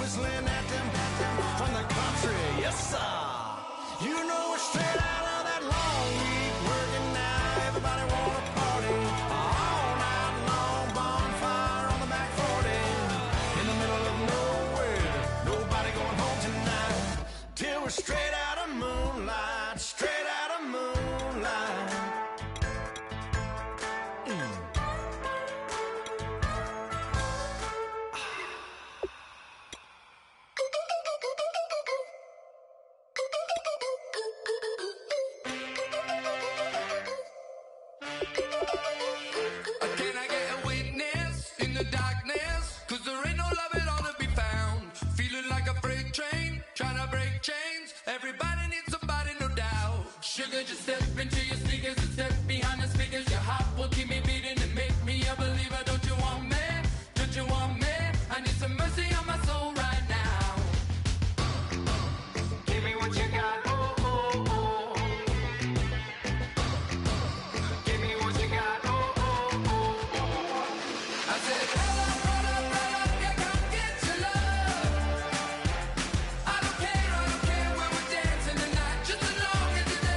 whistling at them from the country. Yes, sir. You know we're straight out of that long week working now. Everybody wanna party all night long. Bonfire on the back 40 in the middle of nowhere. Nobody going home tonight till we're straight out of moonlight. Straight out of moonlight. Just step into your sneakers and step behind the speakers. Your heart will keep me beating and make me a believer. Don't you want me? Don't you want me? I need some mercy on my soul right now. Give me what you got. Oh, oh, oh. Give me what you got. Oh, oh, oh, oh. I said, roll up, yeah, come get your love. I don't care when we're dancing tonight. Just as long as you're there.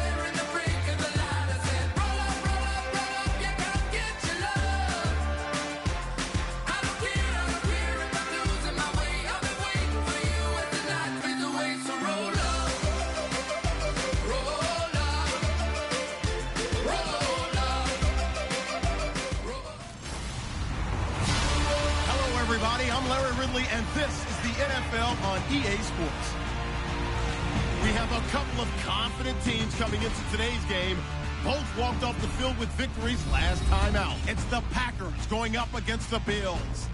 I'm Larry Ridley, and this is the NFL on EA Sports. We have a couple of confident teams coming into today's game. Both walked off the field with victories last time out. It's the Packers going up against the Bills.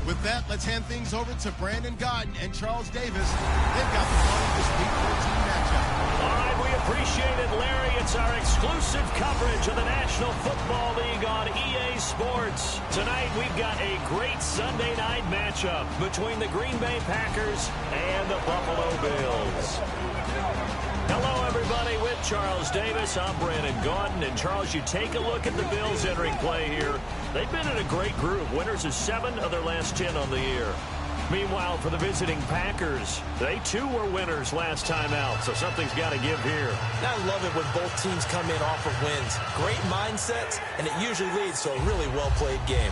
With that, let's hand things over to Brandon Godden and Charles Davis. They've got the fun of this Week 14 matchup. All right, we appreciate it, Larry. It's our exclusive coverage of the National Football League on EA Sports. Tonight, we've got a great Sunday night matchup between the Green Bay Packers and the Buffalo Bills. Hello, everybody. With Charles Davis, I'm Brandon Gaudin. And, Charles, you take a look at the Bills entering play here. They've been in a great group. Winners of 7 of their last 10 on the year. Meanwhile, for the visiting Packers, they, too, were winners last time out. So something's got to give here. I love it when both teams come in off of wins. Great mindsets, and it usually leads to a really well-played game.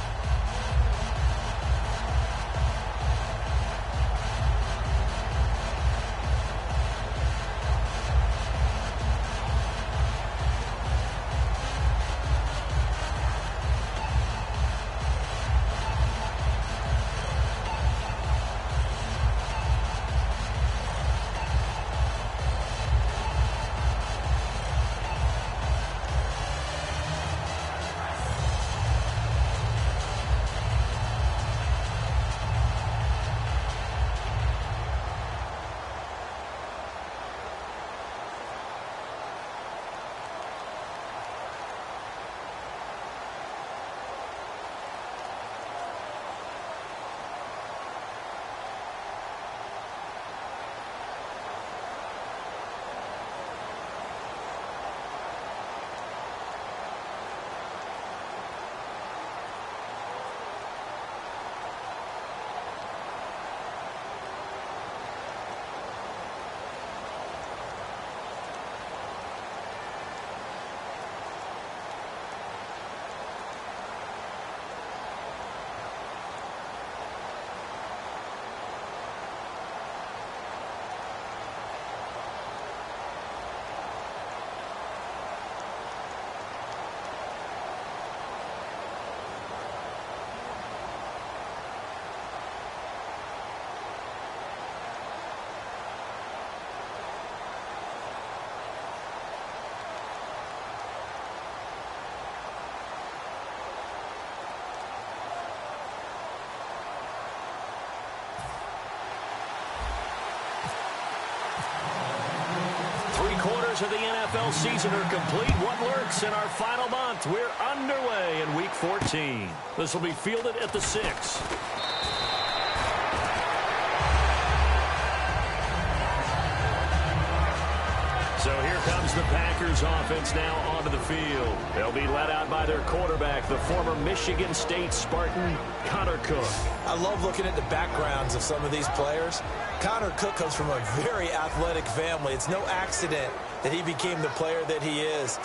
Of the NFL season are complete. What lurks in our final month? We're underway in Week 14. This will be fielded at the 6. So here comes the Packers offense now onto the field. They'll be led out by their quarterback, the former Michigan State Spartan, Connor Cook. I love looking at the backgrounds of some of these players. Connor Cook comes from a very athletic family. It's no accident that he became the player that he is.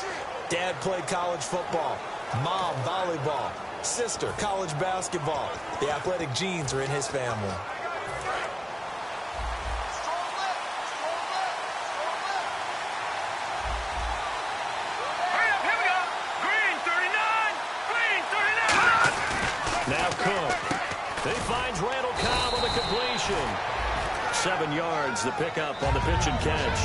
Dad played college football, mom volleyball, sister college basketball. The athletic genes are in his family. Now Cook. He finds Randall Cobb on the completion. 7 yards, the pickup on the pitch and catch.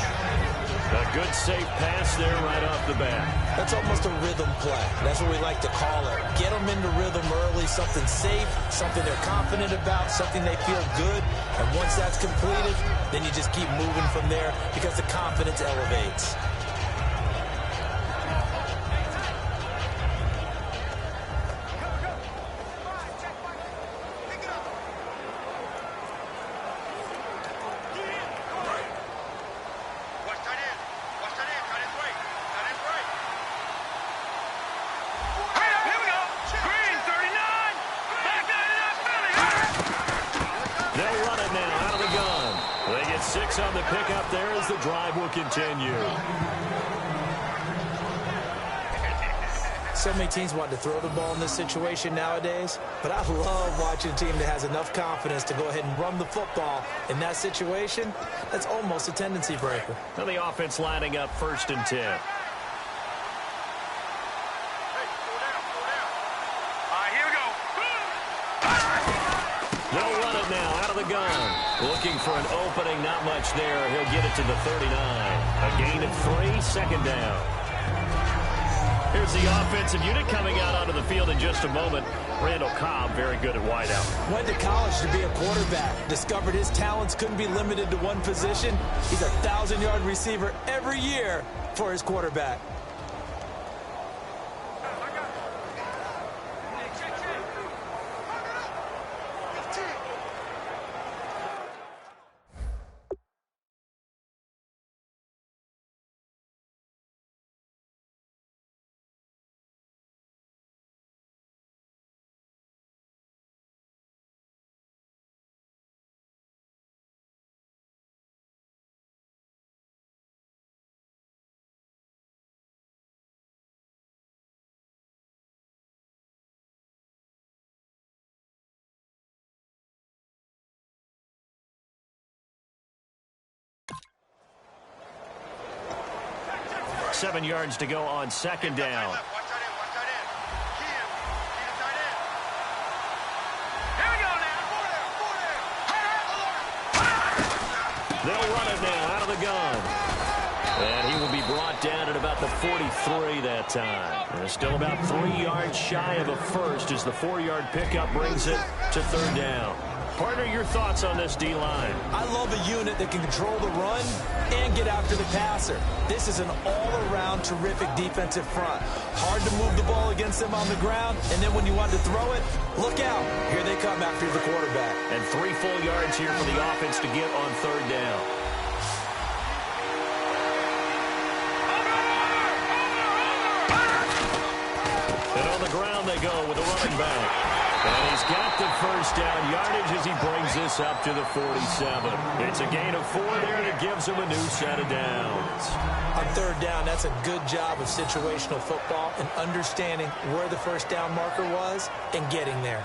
A good, safe pass there right off the bat. That's almost a rhythm play. That's what we like to call it. Get them into rhythm early, something safe, something they're confident about, something they feel good. And once that's completed, then you just keep moving from there because the confidence elevates. On the pickup there as the drive will continue. So many teams want to throw the ball in this situation nowadays, but I love watching a team that has enough confidence to go ahead and run the football. In that situation, that's almost a tendency breaker. Now the offense lining up 1st and 10. They'll run it now out of the gun. Looking for an opening, not much there. He'll get it to the 39. A gain of 3, 2nd down. Here's the offensive unit coming out onto the field in just a moment. Randall Cobb, very good at wideout. Went to college to be a quarterback. Discovered his talents couldn't be limited to one position. He's a 1,000-yard receiver every year for his quarterback. Seven yards to go on 2nd down. They'll run it now out of the gun. And he will be brought down at about the 43 that time. And still about 3 yards shy of a first as the 4-yard pickup brings it to 3rd down. Partner, your thoughts on this D-line? I love a unit that can control the run and get after the passer. This is an all-around terrific defensive front. Hard to move the ball against them on the ground, and then when you want to throw it, look out. Here they come after the quarterback. And 3 full yards here for the offense to get on 3rd down. And on the ground they go with a running back. And he's got the 1st down yardage as he brings this up to the 47. It's a gain of 4 there that gives him a new set of downs. On 3rd down, that's a good job of situational football and understanding where the 1st down marker was and getting there.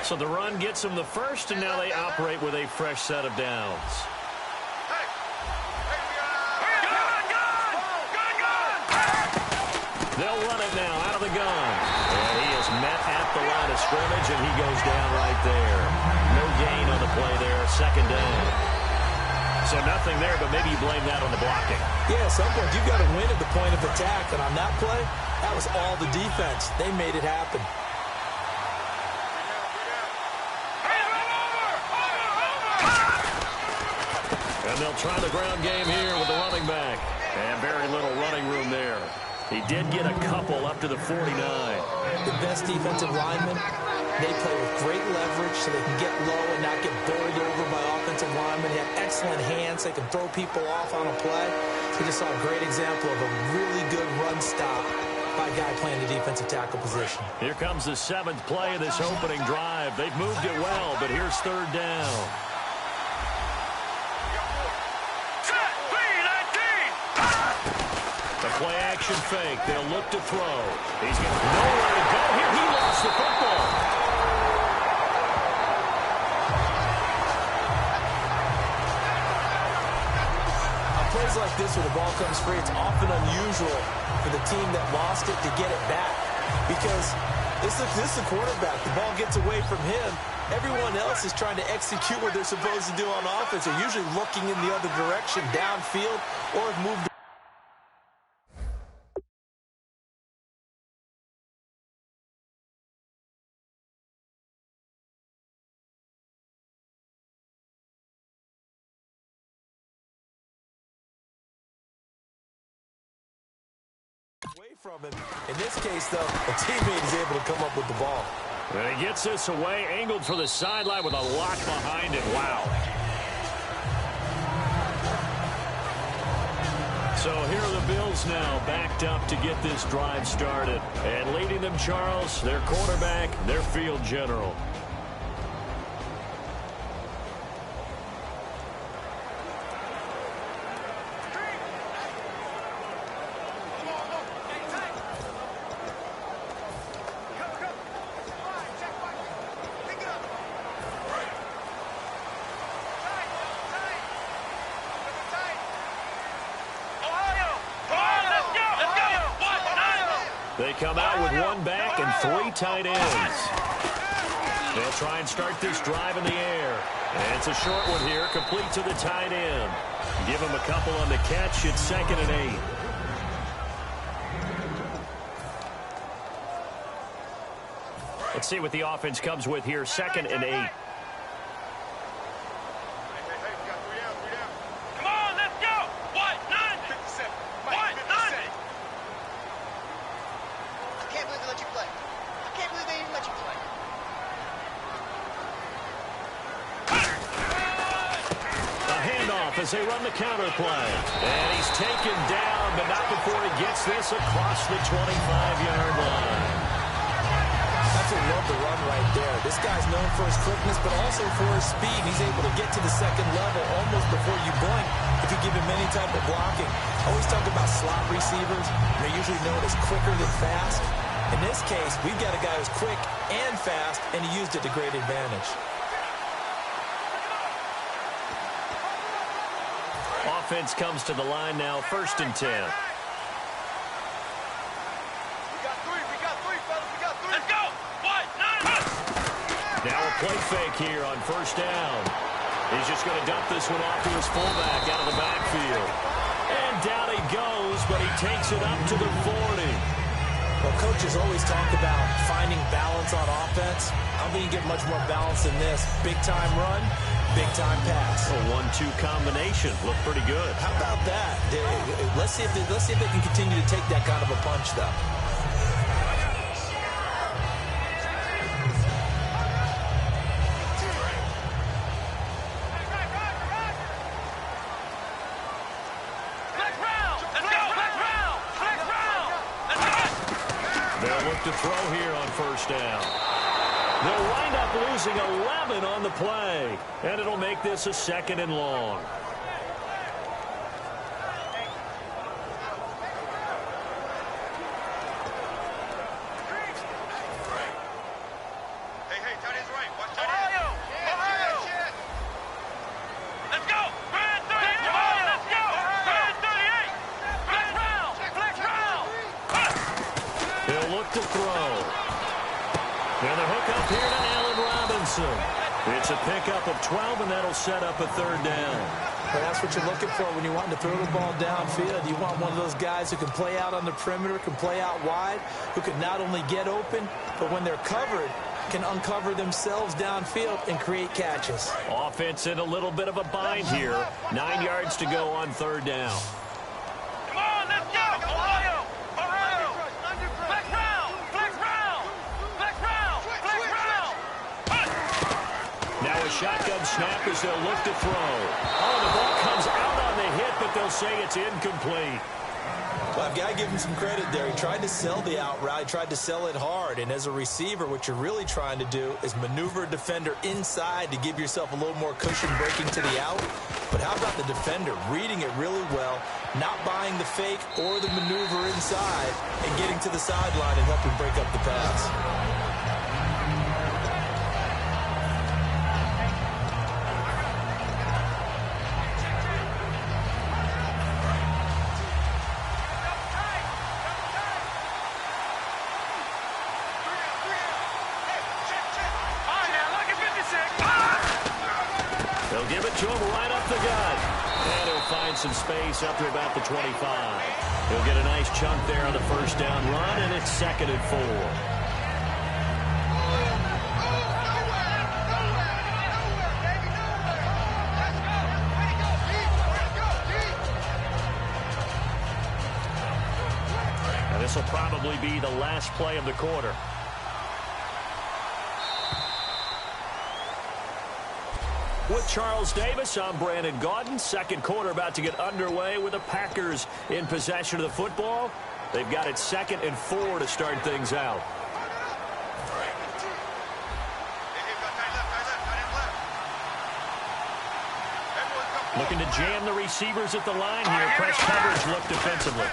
So the run gets them the 1st, and now they operate with a fresh set of downs. They'll run it now out of the gun. And he is met at the line of scrimmage, and he goes down right there. No gain on the play there, 2nd down. So nothing there, but maybe you blame that on the blocking. Yeah, at some point you've got to win at the point of attack, and on that play, that was all the defense. They made it happen. they'll try the ground game here with the running back. And very little running room there. He did get a couple up to the 49. The best defensive linemen, they play with great leverage so they can get low and not get bowled over by offensive linemen. They have excellent hands. They can throw people off on a play. We just saw a great example of a really good run stop by a guy playing the defensive tackle position. Here comes the 7th play of this opening drive. They've moved it well, but here's 3rd down. The play-action fake. They'll look to throw. He's got nowhere to go here. He lost the football. On plays like this where the ball comes free, it's often unusual for the team that lost it to get it back. Because this is the quarterback. The ball gets away from him. Everyone else is trying to execute what they're supposed to do on offense. They're usually looking in the other direction, downfield, or have moved away from him. In this case, though, a teammate is able to come up with the ball. And he gets this away, angled for the sideline with a lock behind him. Wow. So here are the Bills now, backed up to get this drive started. And leading them, Charles, their quarterback, their field general. They come out with 1 back and 3 tight ends. They'll try and start this drive in the air. And it's a short one here, complete to the tight end. Give him a couple on the catch. It's 2nd and 8. Let's see what the offense comes with here, 2nd and 8. As they run the counter play. And he's taken down, but not before he gets this across the 25-yard line. That's a love the run right there. This guy's known for his quickness, but also for his speed. He's able to get to the 2nd level almost before you blink if you give him any type of blocking. I always talk about slot receivers. They're usually known as quicker than fast. In this case, we've got a guy who's quick and fast, and he used it to great advantage. Offense comes to the line now, 1st and 10. We got 3, fellas, we got 3. Let's go! 1, 9, Now a play fake here on 1st down. He's just going to dump this one off to his fullback out of the backfield. And down he goes, but he takes it up to the 40. Well, coaches always talk about finding balance on offense. I don't think you get much more balance than this. Big-time run, big-time pass. A 1-2 combination. Looked pretty good. How about that? Let's see if they can continue to take that kind of a punch, though. To throw here on 1st down. They'll wind up losing 11 on the play, and it'll make this a 2nd and long. Hey, tight end's right. Watch tight end. Ohio! Let's go! Grand 38! Let's go! Grand 38! Flex round! They'll look to throw. And the hook up here to Allen Robinson. It's a pickup of 12, and that'll set up a 3rd down. But that's what you're looking for when you want to throw the ball downfield. You want one of those guys who can play out on the perimeter, can play out wide, who can not only get open, but when they're covered, can uncover themselves downfield and create catches. Offense in a little bit of a bind here. 9 yards to go on third down. Come on, let's go! Ohio! Ohio! Flex round! Flex round! Flex round! Flex round! Now a shotgun snap as they'll look to throw. Oh, the ball comes out on the hit, but they'll say it's incomplete. Well, I've got to give him some credit there. He tried to sell the out route, tried to sell it hard. And as a receiver, what you're really trying to do is maneuver a defender inside to give yourself a little more cushion breaking to the out. But how about the defender reading it really well, not buying the fake or the maneuver inside, and getting to the sideline and helping break up the pass? They'll give it to him right up the gut. And he'll find some space up to about the 25. He'll get a nice chunk there on the first down run, and it's 2nd and 4. And this will probably be the last play of the quarter. With Charles Davis, I'm Brandon Gaudin. Second quarter about to get underway with the Packers in possession of the football. They've got it 2nd and 4 to start things out. Looking to jam the receivers at the line here. Press coverage look defensively.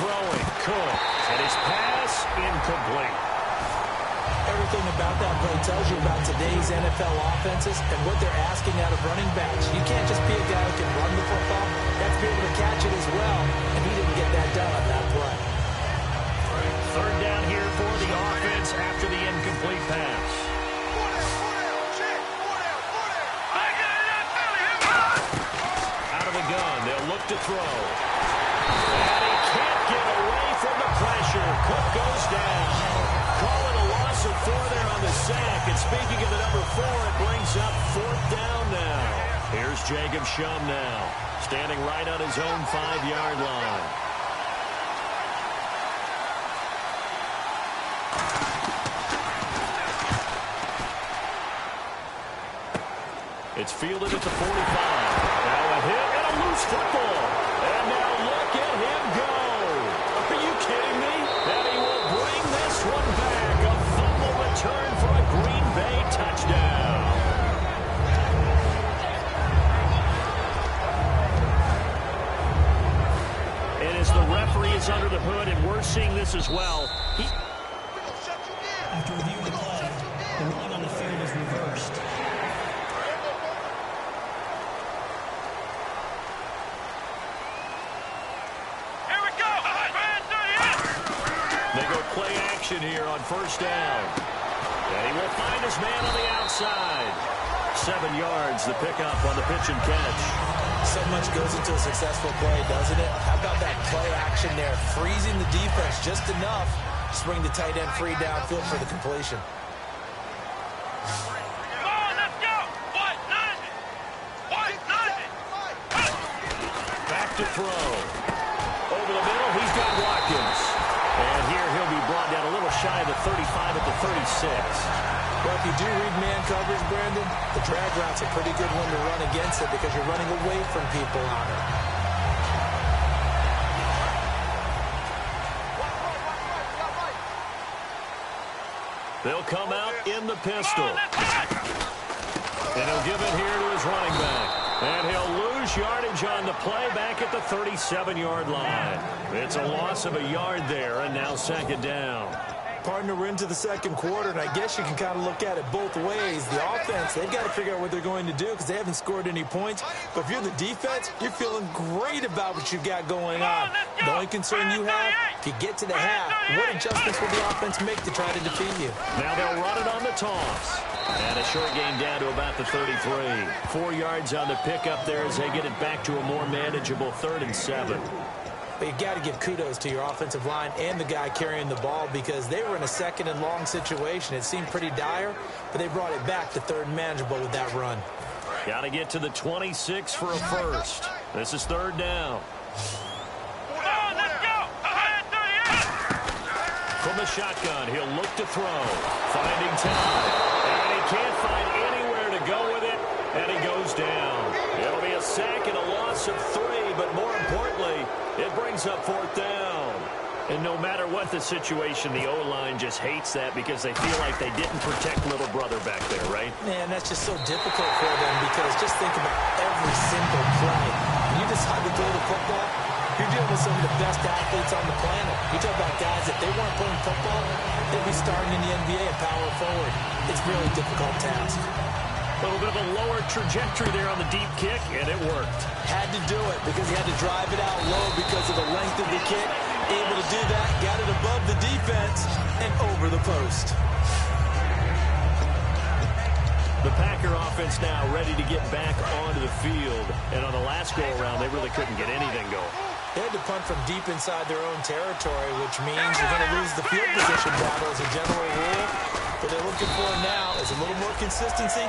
Throwing, Cook, and his pass incomplete. Everything about that play tells you about today's NFL offenses and what they're asking out of running backs. You can't just be a guy who can run the football. You have to be able to catch it as well, and he didn't get that done on that play. Third down here for the offense after the incomplete pass. Out of the gun, they'll look to throw. And he can't get away from the pressure. Cook goes down. Calling a loss of 4 there on the sack. And speaking of the number 4, it brings up 4th down now. Here's Jacob Shum now, standing right on his own 5-yard line. It's fielded at the 45. Now a hit and a loose football. And now look at him go. Are you kidding me? And he will bring this one back. A fumble return for a Green Bay touchdown. And as the referee is under the hood, and we're seeing this as well. After reviewing the play, the ruling on the field is reversed. They go play action here on first down. And he will find his man on the outside. 7 yards, the pickup on the pitch and catch. So much goes into a successful play, doesn't it? How about that play action there? Freezing the defense just enough to bring the tight end free downfield for the completion. Back to throw. Over the middle, he's got Watkins. And here he'll be brought down a little shy of the 35 at the 36. Well, if you do read man coverage, Brandon, the drag route's a pretty good one to run against it because you're running away from people on it. They'll come out in the pistol. And he'll give it here to his running back. And he'll lose yardage on the play back at the 37-yard line. It's a loss of a yard there, and now 2nd down. Partner, we're into the second quarter, and I guess you can kind of look at it both ways. The offense, they've got to figure out what they're going to do because they haven't scored any points. But if you're the defense, you're feeling great about what you've got going on. The only concern you have, if you get to the half, what adjustments will the offense make to try to defeat you? Now they'll run it on the toss. And a short gain down to about the 33. 4 yards on the pickup there as they get it back to a more manageable 3rd and 7. But you got to give kudos to your offensive line and the guy carrying the ball because they were in a second and long situation. It seemed pretty dire, but they brought it back to third and manageable with that run. Got to get to the 26 for a first. This is third down. From the shotgun, he'll look to throw. Finding time. And he can't find anywhere to go with it, and he goes down. It'll be a sack and a loss of 3, but more importantly, it brings up fourth down. And no matter what the situation, the O-line just hates that because they feel like they didn't protect little brother back there, right? Man, that's just so difficult for them because just think about every single play. When you decide to throw the football, you're dealing with some of the best athletes on the planet. You talk about guys, if they weren't playing football, they'd be starting in the NBA and power forward. It's a really difficult task. A little bit of a lower trajectory there on the deep kick, and it worked. Had to do it because he had to drive it out low because of the length of the kick. Able to do that, got it above the defense and over the post. The Packer offense now ready to get back onto the field. And on the last go-around, they really couldn't get anything going. They had to punt from deep inside their own territory, which means you're going to lose the field position battle as a general rule. What they're looking for now is a little more consistency,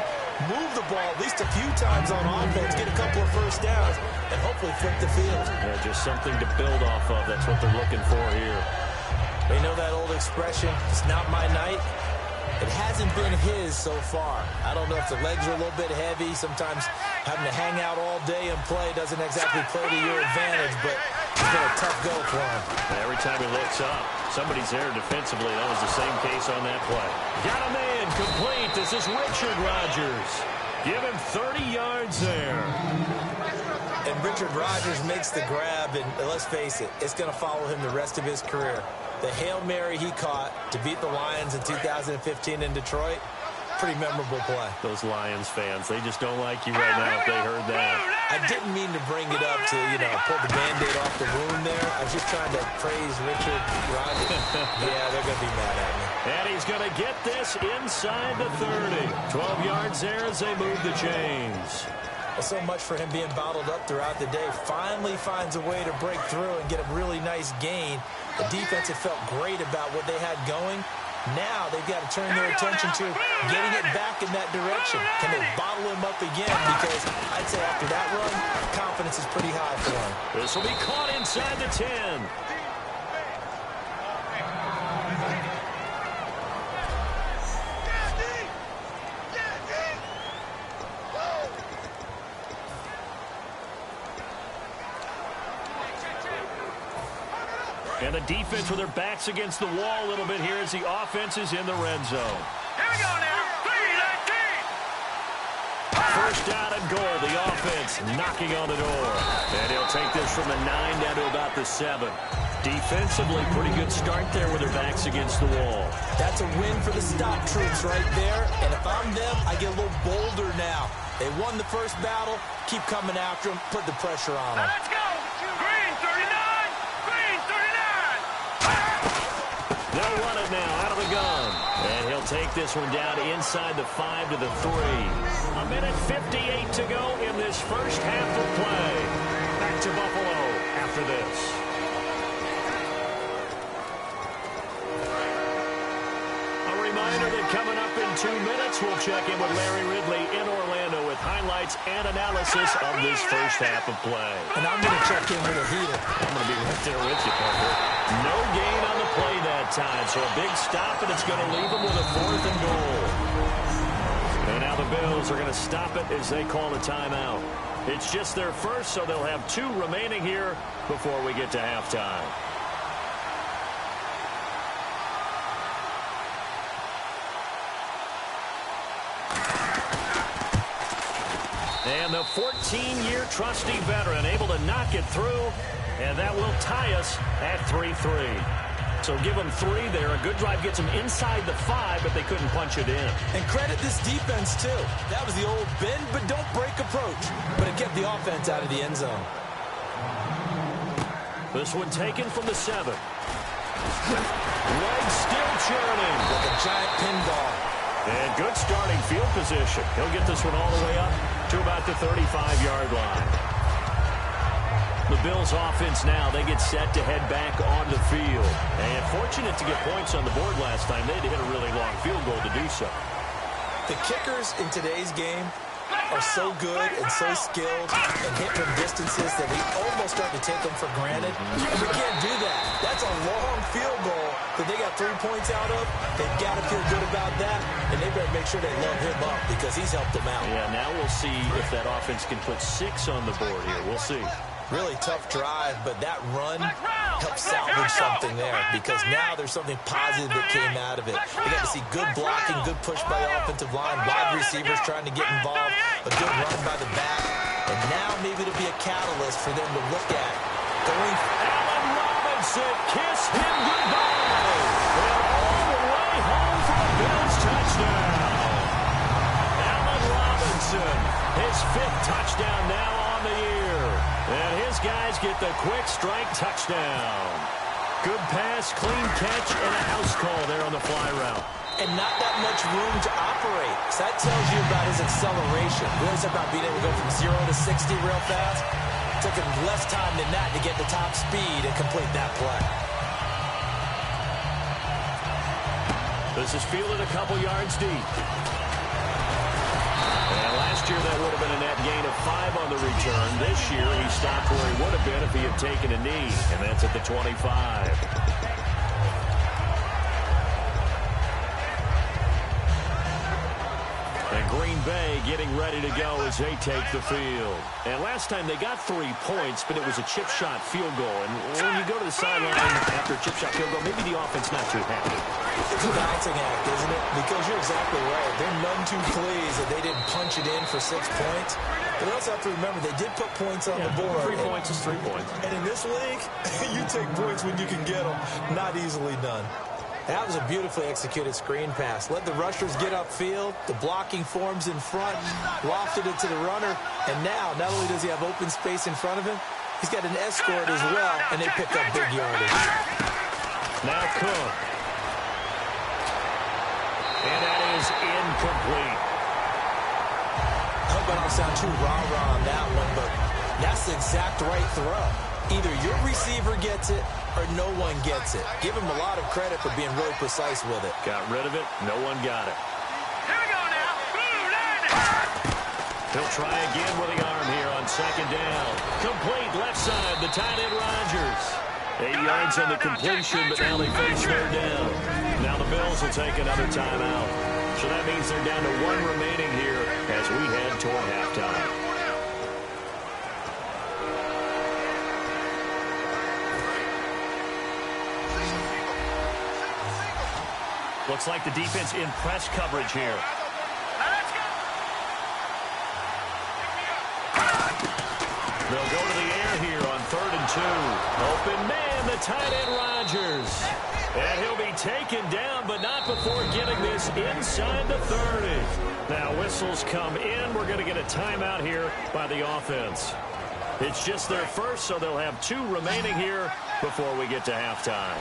move the ball at least a few times on offense, get a couple of first downs, and hopefully flip the field. Yeah, just something to build off of. That's what they're looking for here. You know that old expression, it's not my night? It hasn't been his so far. I don't know if the legs are a little bit heavy. Sometimes having to hang out all day and play doesn't exactly play to your advantage, but it's been a tough go for him. Every time he looks up, somebody's there defensively. That was the same case on that play. Got a man complete. This is Richard Rodgers. Give him 30 yards there. And Richard Rodgers makes the grab, and let's face it, it's going to follow him the rest of his career. The Hail Mary he caught to beat the Lions in 2015 in Detroit, pretty memorable play. Those Lions fans, they just don't like you right now if they heard that. I didn't mean to bring it up to, pull the Band-Aid off the wound there. I was just trying to praise Richard Rodgers. Yeah, they're going to be mad at me. And he's going to get this inside the 30. 12 yards there as they move the chains. Well, so much for him being bottled up throughout the day. Finally finds a way to break through and get a really nice gain. The defense had felt great about what they had going. Now they've got to turn their attention to getting it back in that direction. Can they bottle him up again? Because I'd say after that run, confidence is pretty high for him. This will be caught inside the 10. And the defense with their backs against the wall a little bit here as the offense is in the red zone. Here we go now. 3-19. First down and goal. The offense knocking on the door. And he'll take this from the 9 down to about the 7. Defensively, pretty good start there with their backs against the wall. That's a win for the stop troops right there. And if I'm them, I get a little bolder now. They won the first battle. Keep coming after them. Put the pressure on them. Let's go. Green 39. Green 39. They'll run it now out of the gun. And he'll take this one down inside the 5 to the 3. A minute 58 to go in this first half of play. Back to Buffalo after this. A reminder that coming up in 2 minutes, we'll check in with Larry Ridley in Orlando with highlights and analysis of this first half of play. And I'm going to check in with a heater. I'm going to be right there with you, Parker. No gain on the play that time, so a big stop, and it's going to leave them with a 4th and goal. And now the Bills are going to stop it as they call a timeout. It's just their first, so they'll have 2 remaining here before we get to halftime. And the 14-year trusty veteran able to knock it through, and that will tie us at 3-3. So give them 3 there. A good drive gets them inside the 5, but they couldn't punch it in. And credit this defense, too. That was the old bend but don't break approach, but it kept the offense out of the end zone. This one taken from the 7. Legs still churning. Like a giant pinball. And good starting field position. He'll get this one all the way up to about the 35-yard line. The Bills offense now, they get set to head back on the field. And fortunate to get points on the board last time. They had to hit a really long field goal to do so. The kickers in today's game are so good and so skilled and hit from distances that we almost start to take them for granted. And we can't do that. That's a long field goal that they got 3 points out of. They've got to feel good about that, and they better make sure they load him up because he's helped them out. Yeah, now we'll see if that offense can put 6 on the board here. We'll see. Really tough drive, but that run helped salvage something there because now there's something positive that came out of it. They got to see good blocking, good push by the offensive line, wide receivers trying to get involved, a good run by the back, and now maybe it'll be a catalyst for them to look at going. Allen Robinson, kiss him goodbye. And all the way home for a Bills touchdown. Allen Robinson, his 5th touchdown now on the year. And his guys get the quick strike touchdown. Good pass, clean catch, and a house call there on the fly route. And not that much room to operate. So that tells you about his acceleration. We always talk about being able to go from 0 to 60 real fast. It took him less time than that to get the top speed and complete that play. This is fielded a couple yards deep. And last year that would have been a net gain of 5 on the return. This year he stopped where he would have been if he had taken a knee, and that's at the 25. And Green Bay getting ready to go as they take the field. And last time they got 3 points, but it was a chip shot field goal. And when you go to the sideline after a chip shot field goal, maybe the offense not too happy. It's a balancing act, isn't it? Because you're exactly right. They're none too pleased that they didn't punch it in for 6 points. But we also have to remember they did put points on the board. 3 points is 3 points. And in this league, you take points when you can get them. Not easily done. That was a beautifully executed screen pass. Let the rushers get upfield. The blocking forms in front. Lofted it to the runner. And now, not only does he have open space in front of him, he's got an escort as well, and they pick up big yardage. Now Cook. And that is incomplete. I hope I don't sound too rah-rah on that one, but that's the exact right throw. Either your receiver gets it or no one gets it. Give him a lot of credit for being really precise with it. Got rid of it. No one got it. Here we go now. He'll try again with the arm here on 2nd down. Complete left side, the tight end Rodgers. 8 yards on the completion, but now they face 3rd down. Now the Bills will take another timeout. So that means they're down to 1 remaining here as we head toward halftime. Looks like the defense in press coverage here. They'll go to the air here on 3rd and 2. Open man, the tight end Rodgers. And he'll be taken down, but not before getting this inside the 30. Now whistles come in. We're going to get a timeout here by the offense. It's just their first, so they'll have 2 remaining here before we get to halftime.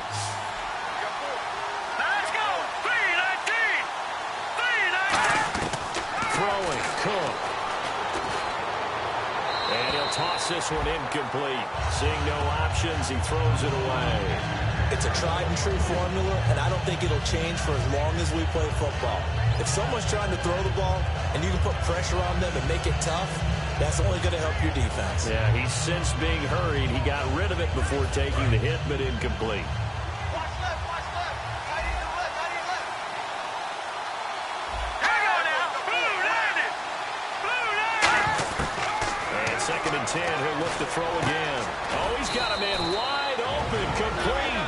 Throwing, Cook. And he'll toss this one incomplete. Seeing no options, he throws it away. It's a tried-and-true formula, and I don't think it'll change for as long as we play football. If someone's trying to throw the ball and you can put pressure on them and make it tough, that's only going to help your defense. Yeah, he's since being hurried. He got rid of it before taking the hit, but incomplete. Second and 10, he'll look to throw again. Oh, he's got a man wide open, complete.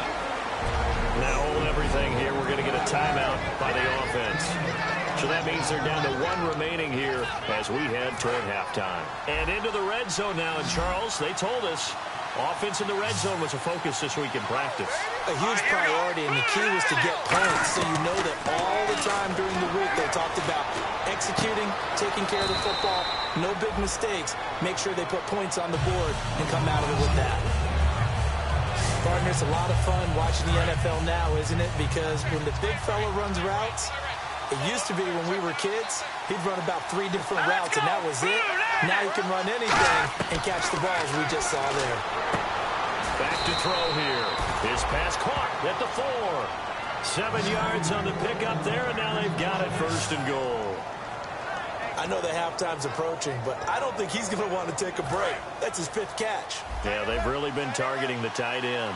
Now hold everything here. We're going to get a timeout by the offense. So that means they're down to 1 remaining here as we head toward halftime. And into the red zone now. And Charles, they told us offense in the red zone was a focus this week in practice. A huge priority, and the key was to get points. So you know that all the time during the week they talked about executing, taking care of the football, no big mistakes. Make sure they put points on the board and come out of it with that. Partner, it's a lot of fun watching the NFL now, isn't it? Because when the big fella runs routes, it used to be when we were kids, he'd run about 3 different routes, and that was it. Now he can run anything and catch the ball, as we just saw there. Back to throw here. His pass caught at the 4. 7 yards on the pickup there, and now they've got it 1st and goal. I know the halftime's approaching, but I don't think he's going to want to take a break. That's his 5th catch. Yeah, they've really been targeting the tight end.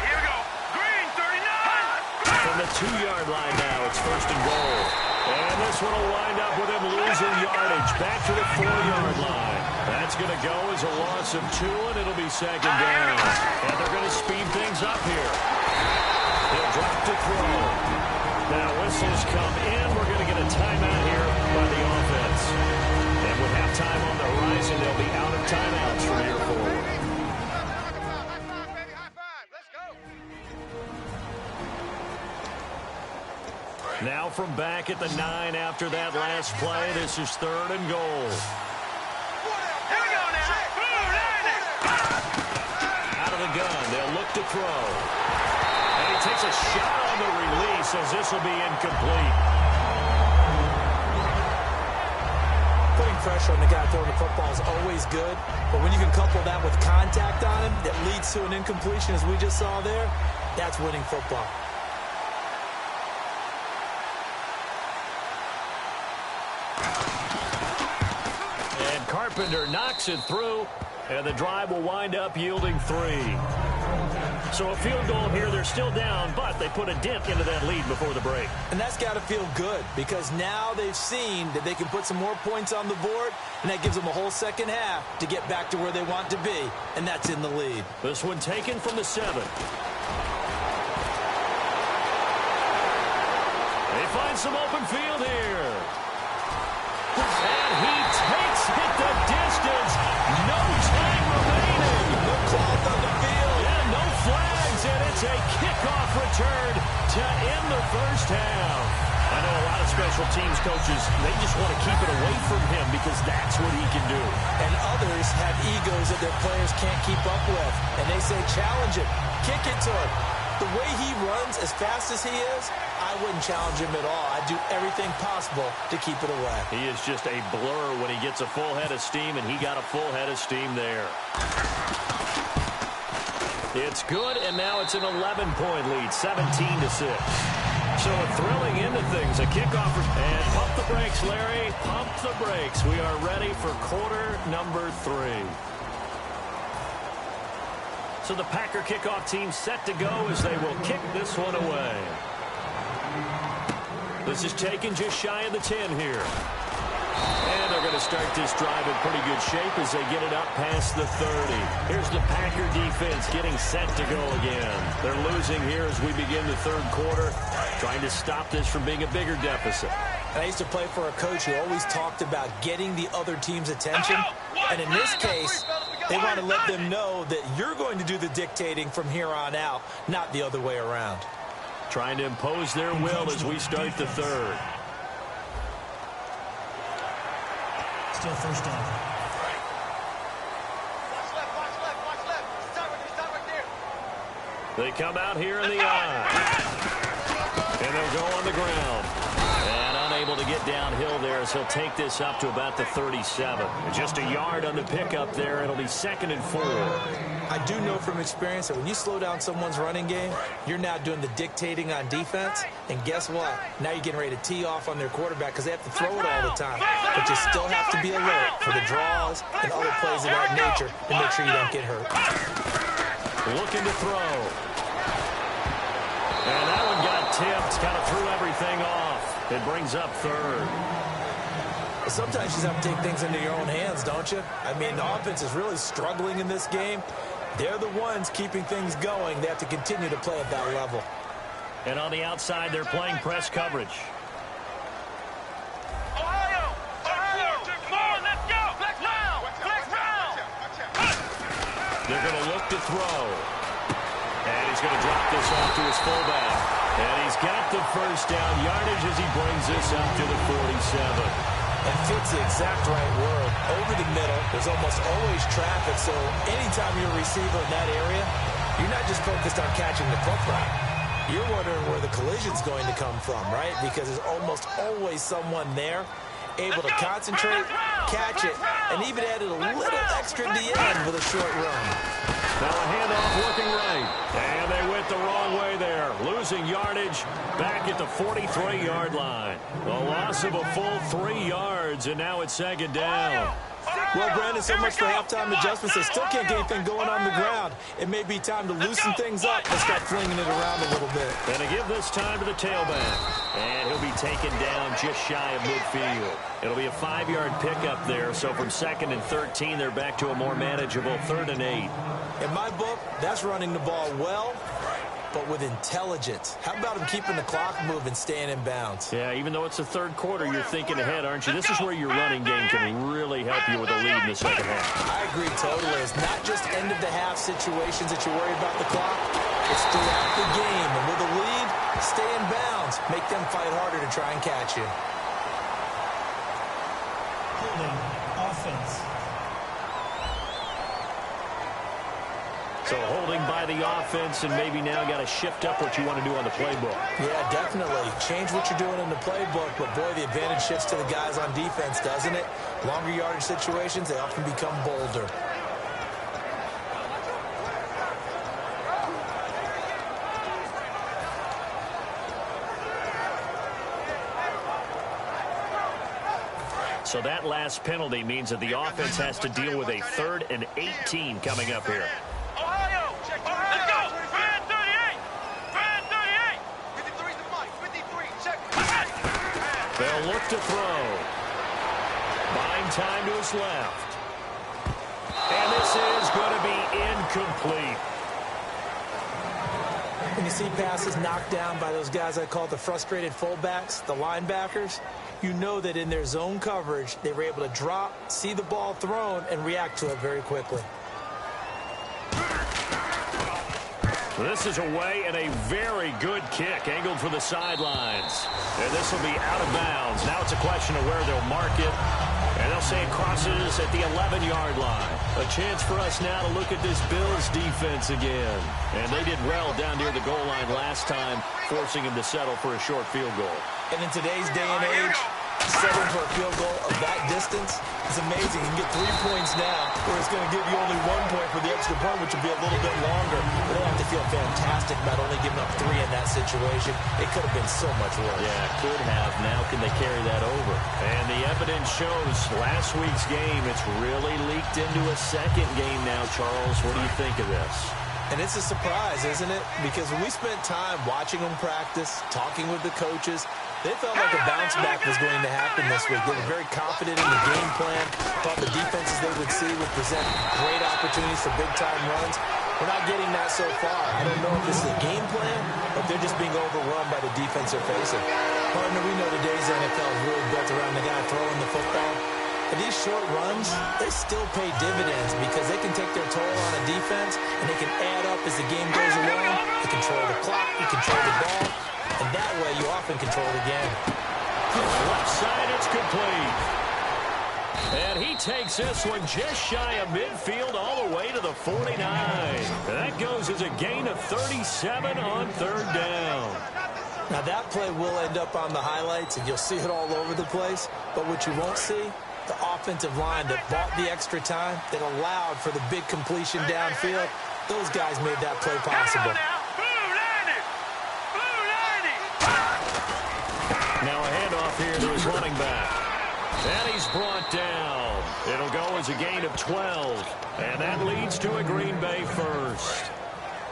Here we go. Green, 39. From the 2-yard line now, it's 1st and goal. And this one will wind up with him losing yardage back to the 4-yard line. That's going to go as a loss of 2, and it'll be 2nd down. And they're going to speed things up here. He'll drop to throw. Now whistles come in. We're going to get a timeout here by the offense. And with halftime on the horizon, they'll be out of timeouts from here forward. Now from back at the 9 after that last play, this is 3rd and goal. Here we go now. Out of the gun, they'll look to throw. And he takes a shot on the release as this will be incomplete. Putting pressure on the guy throwing the football is always good, but when you can couple that with contact on him that leads to an incompletion, as we just saw there, that's winning football. And Carpenter knocks it through, and the drive will wind up yielding 3. So a field goal here, they're still down, but they put a dent into that lead before the break. And that's got to feel good, because now they've seen that they can put some more points on the board, and that gives them a whole second half to get back to where they want to be, and that's in the lead. This one taken from the 7. They find some open field here. And he takes it the distance. No time remaining. No cloth on the field. Yeah, no flags, and it's a kickoff return to end the 1st half. I know a lot of special teams coaches, they just want to keep it away from him because that's what he can do. And others have egos that their players can't keep up with. And they say, challenge him, kick it to him. The way he runs as fast as he is, I wouldn't challenge him at all. I'd do everything possible to keep it away. He is just a blur when he gets a full head of steam, and he got a full head of steam there. It's good, and now it's an 11-point lead, 17-6. So a thrilling end of things, a kickoff. And pump the brakes, Larry. Pump the brakes. We are ready for quarter number 3. So the Packer kickoff team set to go as they will kick this one away. This is taken just shy of the 10 here. And they're going to start this drive in pretty good shape as they get it up past the 30. Here's the Packer defense getting set to go again. They're losing here as we begin the 3rd quarter, trying to stop this from being a bigger deficit. I used to play for a coach who always talked about getting the other team's attention. And in this case, they want to let them know that you're going to do the dictating from here on out, not the other way around. Trying to impose their will as we start the 3rd. Still 1st down. They come out here in the eye. And they'll go on the ground. And unable to get downhill there as he'll take this up to about the 37. Just a yard on the pickup there. It'll be 2nd and 4. I do know from experience that when you slow down someone's running game, you're now doing the dictating on defense. And guess what? Now you're getting ready to tee off on their quarterback because they have to throw it all the time. But you still have to be alert for the draws and other plays of that nature to make sure you don't get hurt. Looking to throw. And that one got tipped. Kind of threw everything off. It brings up 3rd. Sometimes you just have to take things into your own hands, don't you? I mean, the offense is really struggling in this game. They're the ones keeping things going. They have to continue to play at that level. And on the outside, they're playing press coverage. Ohio! Come on, let's go! Flex round! Flex round! They're going to look to throw. And he's going to drop this off to his fullback. And he's got the 1st down yardage as he brings this up to the 47. And fits the exact right word. Over the middle, there's almost always traffic, so anytime you're a receiver in that area, you're not just focused on catching the football. You're wondering where the collision's going to come from, right? Because there's almost always someone there. able to concentrate, catch it, and even added a little extra at the end with a short run. Now a handoff looking right. And they went the wrong way there. Losing yardage back at the 43-yard line. A loss of a full 3 yards, and now it's second down. Well, Brandon, so much for halftime adjustments. They still can't get anything going on the ground. It may be time to loosen things up and start flinging it around a little bit. And to give this time to the tailback. And he'll be taken down just shy of midfield. It'll be a 5-yard pickup there. So from 2nd and 13, they're back to a more manageable 3rd and 8. In my book, that's running the ball well, but with intelligence. How about him keeping the clock moving, staying in bounds? Yeah, even though it's the 3rd quarter, you're thinking ahead, aren't you? This is where your running game can really help you with a lead in the second half. I agree totally. It's not just end-of-the-half situations that you worry about the clock. It's throughout the game. And with a lead, stay in bounds. Make them fight harder to try and catch you. Holding offense. So holding by the offense, and maybe now got to shift up what you want to do on the playbook. Yeah, definitely. Change what you're doing in the playbook, but boy, the advantage shifts to the guys on defense, doesn't it? Longer yardage situations, they often become bolder. So that last penalty means that the offense has to deal with a 3rd and 18 coming up here. Ohio! Let's go! 38! 38! 53's the mic. 53, check. They'll look to throw. Buying time to his left. And this is going to be incomplete. When you see passes knocked down by those guys I call the frustrated fullbacks, the linebackers, you know that in their zone coverage, they were able to drop, see the ball thrown, and react to it very quickly. This is away and a very good kick angled for the sidelines. And this will be out of bounds. Now it's a question of where they'll mark it. And they'll say it crosses at the 11-yard line. A chance for us now to look at this Bills defense again. And they did well down near the goal line last time, forcing him to settle for a short field goal. And in today's day and age, settling for a field goal of that distance is amazing. You can get 3 points now, where it's going to give you only 1 point for the extra point, which will be a little bit longer. But they'll have to feel fantastic about only giving up 3 in that situation. It could have been so much worse. Yeah, could have. Now can they carry that over? And the evidence shows last week's game, it's really leaked into a second game now, Charles. What do you think of this? And it's a surprise, isn't it? Because when we spent time watching them practice, talking with the coaches, they felt like a bounce back was going to happen this week. They were very confident in the game plan, thought the defenses they would see would present great opportunities for big-time runs. We're not getting that so far. I don't know if this is a game plan, but they're just being overrun by the defense they're facing. Partner, we know today's NFL is really built around the guy throwing the football. But these short runs, they still pay dividends because they can take their toll on a defense, and they can add up as the game goes along. You control the clock, you control the ball, and that way you often control the game. Left side, it's complete. And he takes this one just shy of midfield all the way to the 49. And that goes as a gain of 37 on 3rd down. Now that play will end up on the highlights, and you'll see it all over the place. But what you won't see, the offensive line that bought the extra time, that allowed for the big completion downfield, those guys made that play possible. Now a handoff here to his running back. And he's brought down. It'll go as a gain of 12. And that leads to a Green Bay first.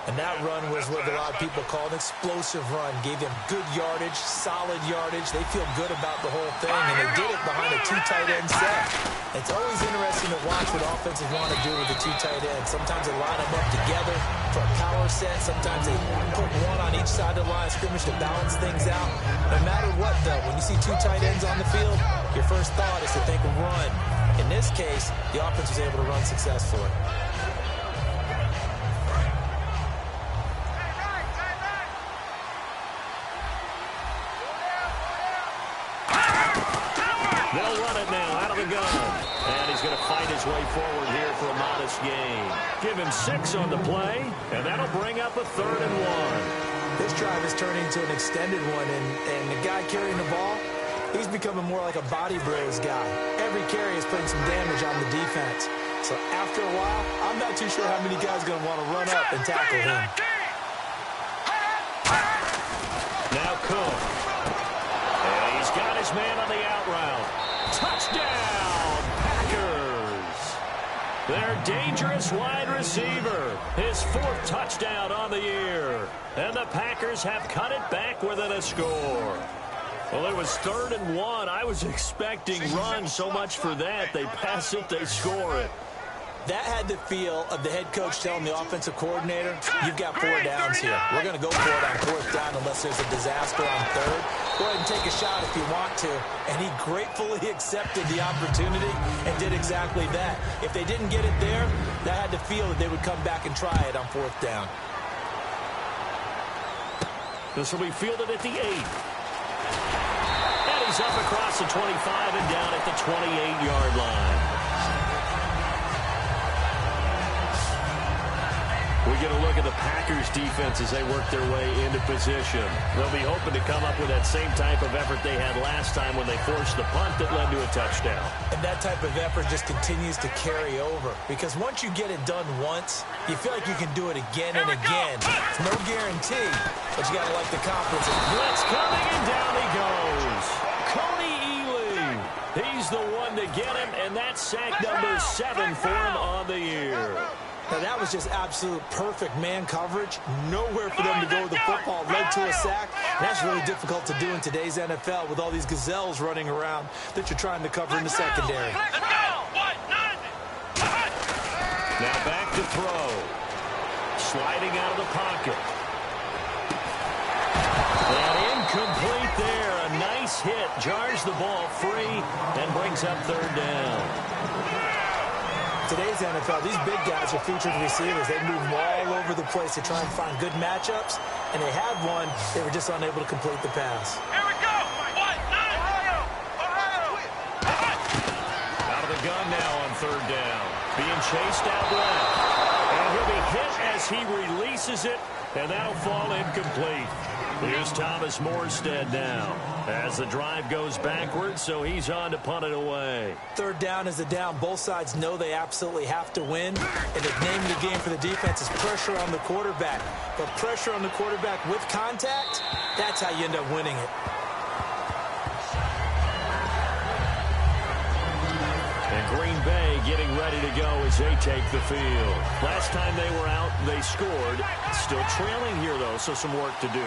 And that run was what a lot of people call an explosive run. Gave them good yardage, solid yardage. They feel good about the whole thing, and they did it behind a 2 tight end set. It's always interesting to watch what offenses want to do with the 2 tight ends. Sometimes they line them up together for a power set. Sometimes they put one on each side of the line of scrimmage to balance things out. No matter what, though, when you see 2 tight ends on the field, your first thought is to think run. In this case, the offense was able to run successfully. They'll run it now out of the gun. And he's going to fight his way forward here for a modest gain. Give him 6 on the play, and that'll bring up a 3rd and 1. This drive is turning into an extended one, and the guy carrying the ball, He's becoming more like a body bros guy. Every carry is putting some damage on the defense. So after a while, I'm not too sure how many guys are going to want to run up and tackle him. Now Cook. And he's got his man on the out route. Touchdown, Packers. Their dangerous wide receiver. His 4th touchdown on the year. And the Packers have cut it back within a score. Well, it was 3rd and 1. I was expecting run so much for that. They pass it, they score it. That had the feel of the head coach telling the offensive coordinator, you've got 4 downs here. We're going to go for it on 4th down unless there's a disaster on 3rd. Go ahead and take a shot if you want to. And he gratefully accepted the opportunity and did exactly that. If they didn't get it there, that had the feel that they would come back and try it on 4th down. This will be fielded at the 8. And he's up across the 25 and down at the 28-yard line. We get a look at the Packers defense as they work their way into position. They'll be hoping to come up with that same type of effort they had last time when they forced the punt that led to a touchdown. And that type of effort just continues to carry over. Because once you get it done once, you feel like you can do it again and again. It's no guarantee, but you got to like the confidence. Blitz coming, and down he goes. Cody Ely. He's the one to get him, and that's sack number 7 for him on the year. Now, that was just absolute perfect man coverage. Nowhere for them to go with the football. Led to a sack. And that's really difficult to do in today's NFL with all these gazelles running around that you're trying to cover in the secondary. Now back to throw. Sliding out of the pocket. And incomplete there. A nice hit. Jars the ball free and brings up 3rd down. Today's NFL, these big guys are featured receivers. They move all over the place to try and find good matchups, and they had one. They were just unable to complete the pass. Here we go. Out of the gun now on 3rd down. Being chased out left. And he'll be hit as he releases it, and that'll fall incomplete. Here's Thomas Morstead now as the drive goes backwards, so he's on to punt it away. 3rd down is a down. Both sides know they absolutely have to win, and the name of the game for the defense is pressure on the quarterback. But pressure on the quarterback with contact, that's how you end up winning it. And Green Bay getting ready to go as they take the field. Last time they were out, they scored. Still trailing here, though, so some work to do.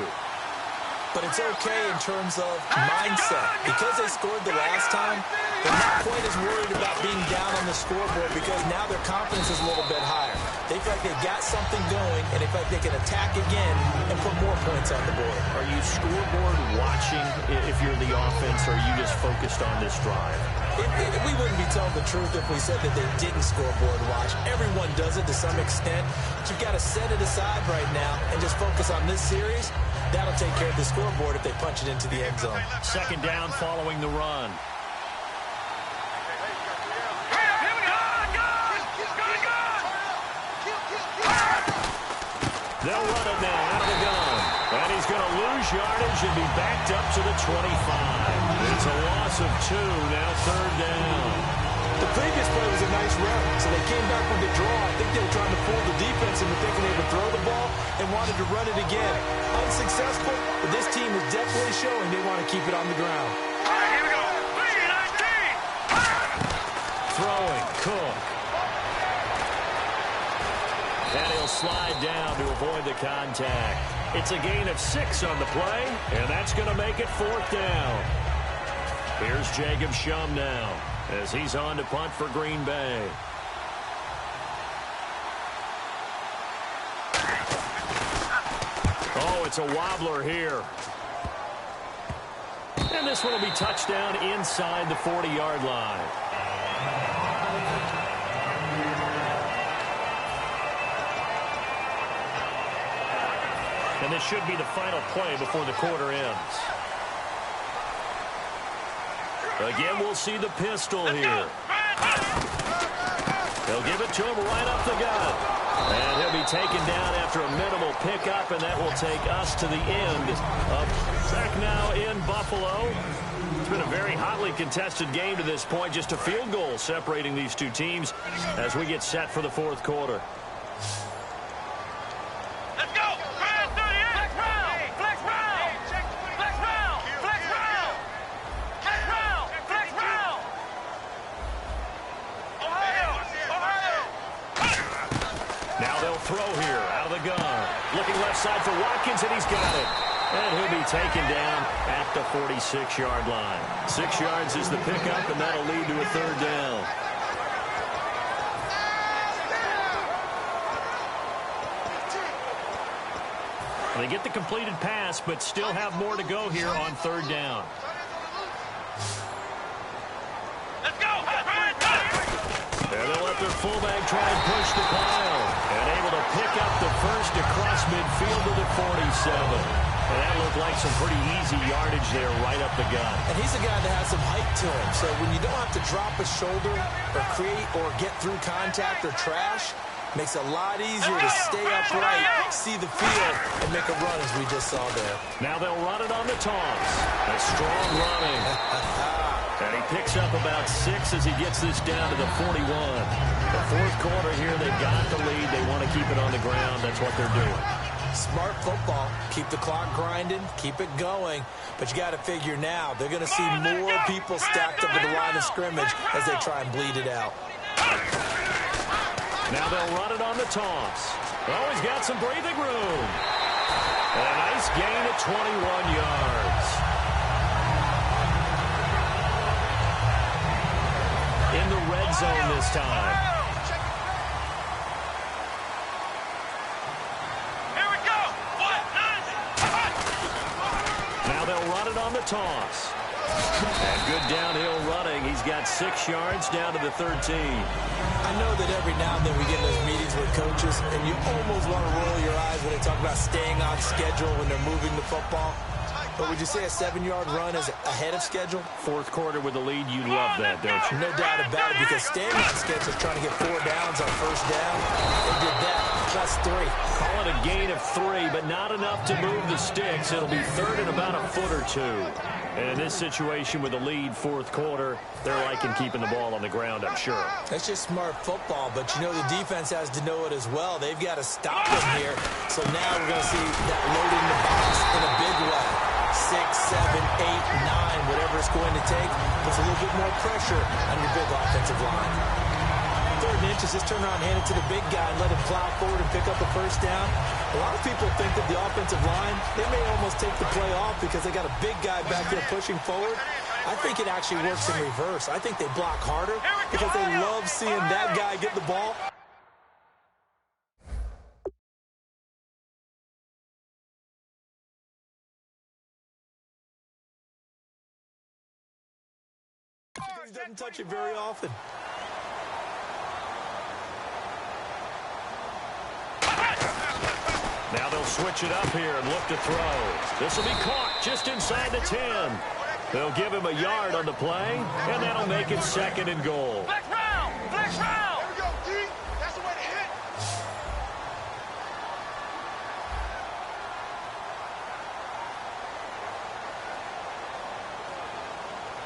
But it's okay in terms of mindset. Because they scored the last time, they're not quite as worried about being down on the scoreboard because now their confidence is a little bit higher. They feel like they've got something going, and they feel like they can attack again and put more points on the board. Are you scoreboard watching if you're the offense, or are you just focused on this drive? We wouldn't be telling the truth if we said that they didn't scoreboard watch. Everyone does it to some extent. But you've got to set it aside right now and just focus on this series. That'll take care of the scoreboard if they punch it into the end zone. 2nd down following the run. They'll run it now out of the gun. And he's going to lose yardage and be backed up to the 25. It's a loss of 2, now 3rd down. The previous play was a nice run, so they came back with the draw. I think they were trying to fool the defense into thinking they would throw the ball and wanted to run it again. Unsuccessful, but this team is definitely showing they want to keep it on the ground. All right, here we go. 3-19. Throwing, Cook. And he'll slide down to avoid the contact. It's a gain of 6 on the play, and that's going to make it 4th down. Here's Jacob Shum now as he's on to punt for Green Bay. Oh, it's a wobbler here. And this one will be touchdown inside the 40-yard line. And this should be the final play before the quarter ends. Again, we'll see the pistol here. They'll give it to him right up the gut. And he'll be taken down after a minimal pickup, and that will take us to the end of back now in Buffalo. Buffalo. It's been a very hotly contested game to this point. Just a field goal separating these two teams as we get set for the fourth quarter. Let's go! Flex round! Flex round! Flex round! Flex round! Flex round! Flex round! Ohio! Now they'll throw here out of the gun. Looking left side for Watkins, and he's got it. And he'll be taken down at the 46-yard line. 6 yards is the pickup, and that'll lead to a third down. They get the completed pass, but still have more to go here on third down. Let's go! And they'll let their fullback try and push the pile. And able to pick up the first across midfield to the 47. And that looked like some pretty easy yardage there right up the gut. And he's a guy that has some height to him. So when you don't have to drop a shoulder or create or get through contact or trash, makes it a lot easier to stay upright, see the field, and make a run as we just saw there. Now they'll run it on the toss. A strong running. And he picks up about 6 as he gets this down to the 41. The fourth quarter here, they've got the lead. They want to keep it on the ground. That's what they're doing. Smart football. Keep the clock grinding. Keep it going. But you got to figure now, they're going to see more people stacked up at the line of scrimmage as they try and bleed it out. Now they'll run it on the toss. Oh, he's got some breathing room. And a nice gain at 21 yards. In the red zone this time. Now they'll run it on the toss. And good downhill running. He's got 6 yards down to the 13. I know that every now and then we get in those meetings with coaches, and you almost want to roll your eyes when they talk about staying on schedule when they're moving the football. But would you say a 7-yard run is ahead of schedule? Fourth quarter with the lead, you love that, don't you? No doubt about it, because staying on schedule, trying to get 4 downs on first down, they did that, plus 3. Call it a gain of 3, but not enough to move the sticks. It'll be third and about a foot or 2. And in this situation with the lead, fourth quarter, they're liking keeping the ball on the ground, I'm sure. That's just smart football, but you know the defense has to know it as well. They've got to stop them here. So now we're going to see that loading the box in a big way. 6, 7, 8, 9, whatever it's going to take, puts a little bit more pressure on your big offensive line. 3rd and inches, just turn around, hand it to the big guy, and let him plow forward and pick up a first down. A lot of people think that the offensive line, they may almost take the play off because they got a big guy back there pushing forward. I think it actually works in reverse. I think they block harder because they love seeing that guy get the ball. He doesn't touch it very often. Now they'll switch it up here and look to throw. This will be caught just inside the 10. They'll give him a yard on the play, and that'll make it 2nd and goal. Flex round! Flex round! Here we go, D. That's the way to hit.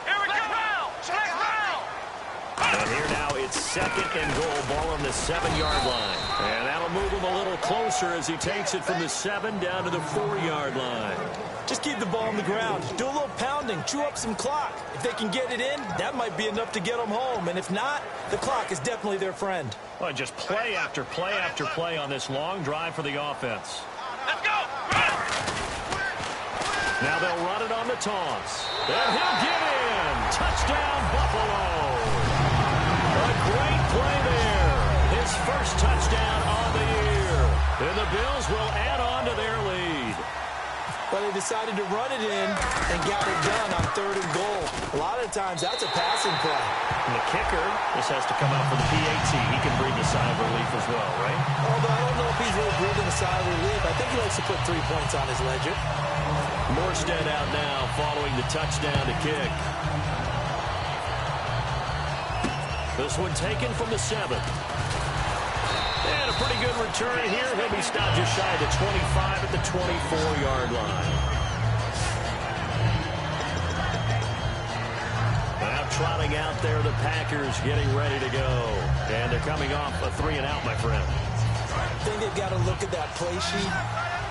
Here we go! Flex round! And here now it's 2nd and goal, ball on the 7-yard line. And that'll move him a little closer as he takes it from the 7 down to the 4-yard line. Just keep the ball on the ground. Do a little pounding. Chew up some clock. If they can get it in, that might be enough to get them home. And if not, the clock is definitely their friend. Well, just play after play after play on this long drive for the offense. Let's go! Now they'll run it on the toss. And he'll get in. Touchdown, Buffalo. A great play there. His first touchdown on the year. And the Bills will add on to their lead. But they decided to run it in and got it done on 3rd and goal. A lot of times, that's a passing play. And the kicker, this has to come out for the PAT. He can breathe a sigh of relief as well, right? Although I don't know if he's really breathing a sigh of relief. I think he likes to put 3 points on his ledger. Morstead out now following the touchdown to kick. This one taken from the 7. And a pretty good return here. He'll be stopped just shy of the 25 at the 24-yard line. trotting out there, the Packers getting ready to go. And they're coming off a 3-and-out, my friend. I think they've got to look at that play sheet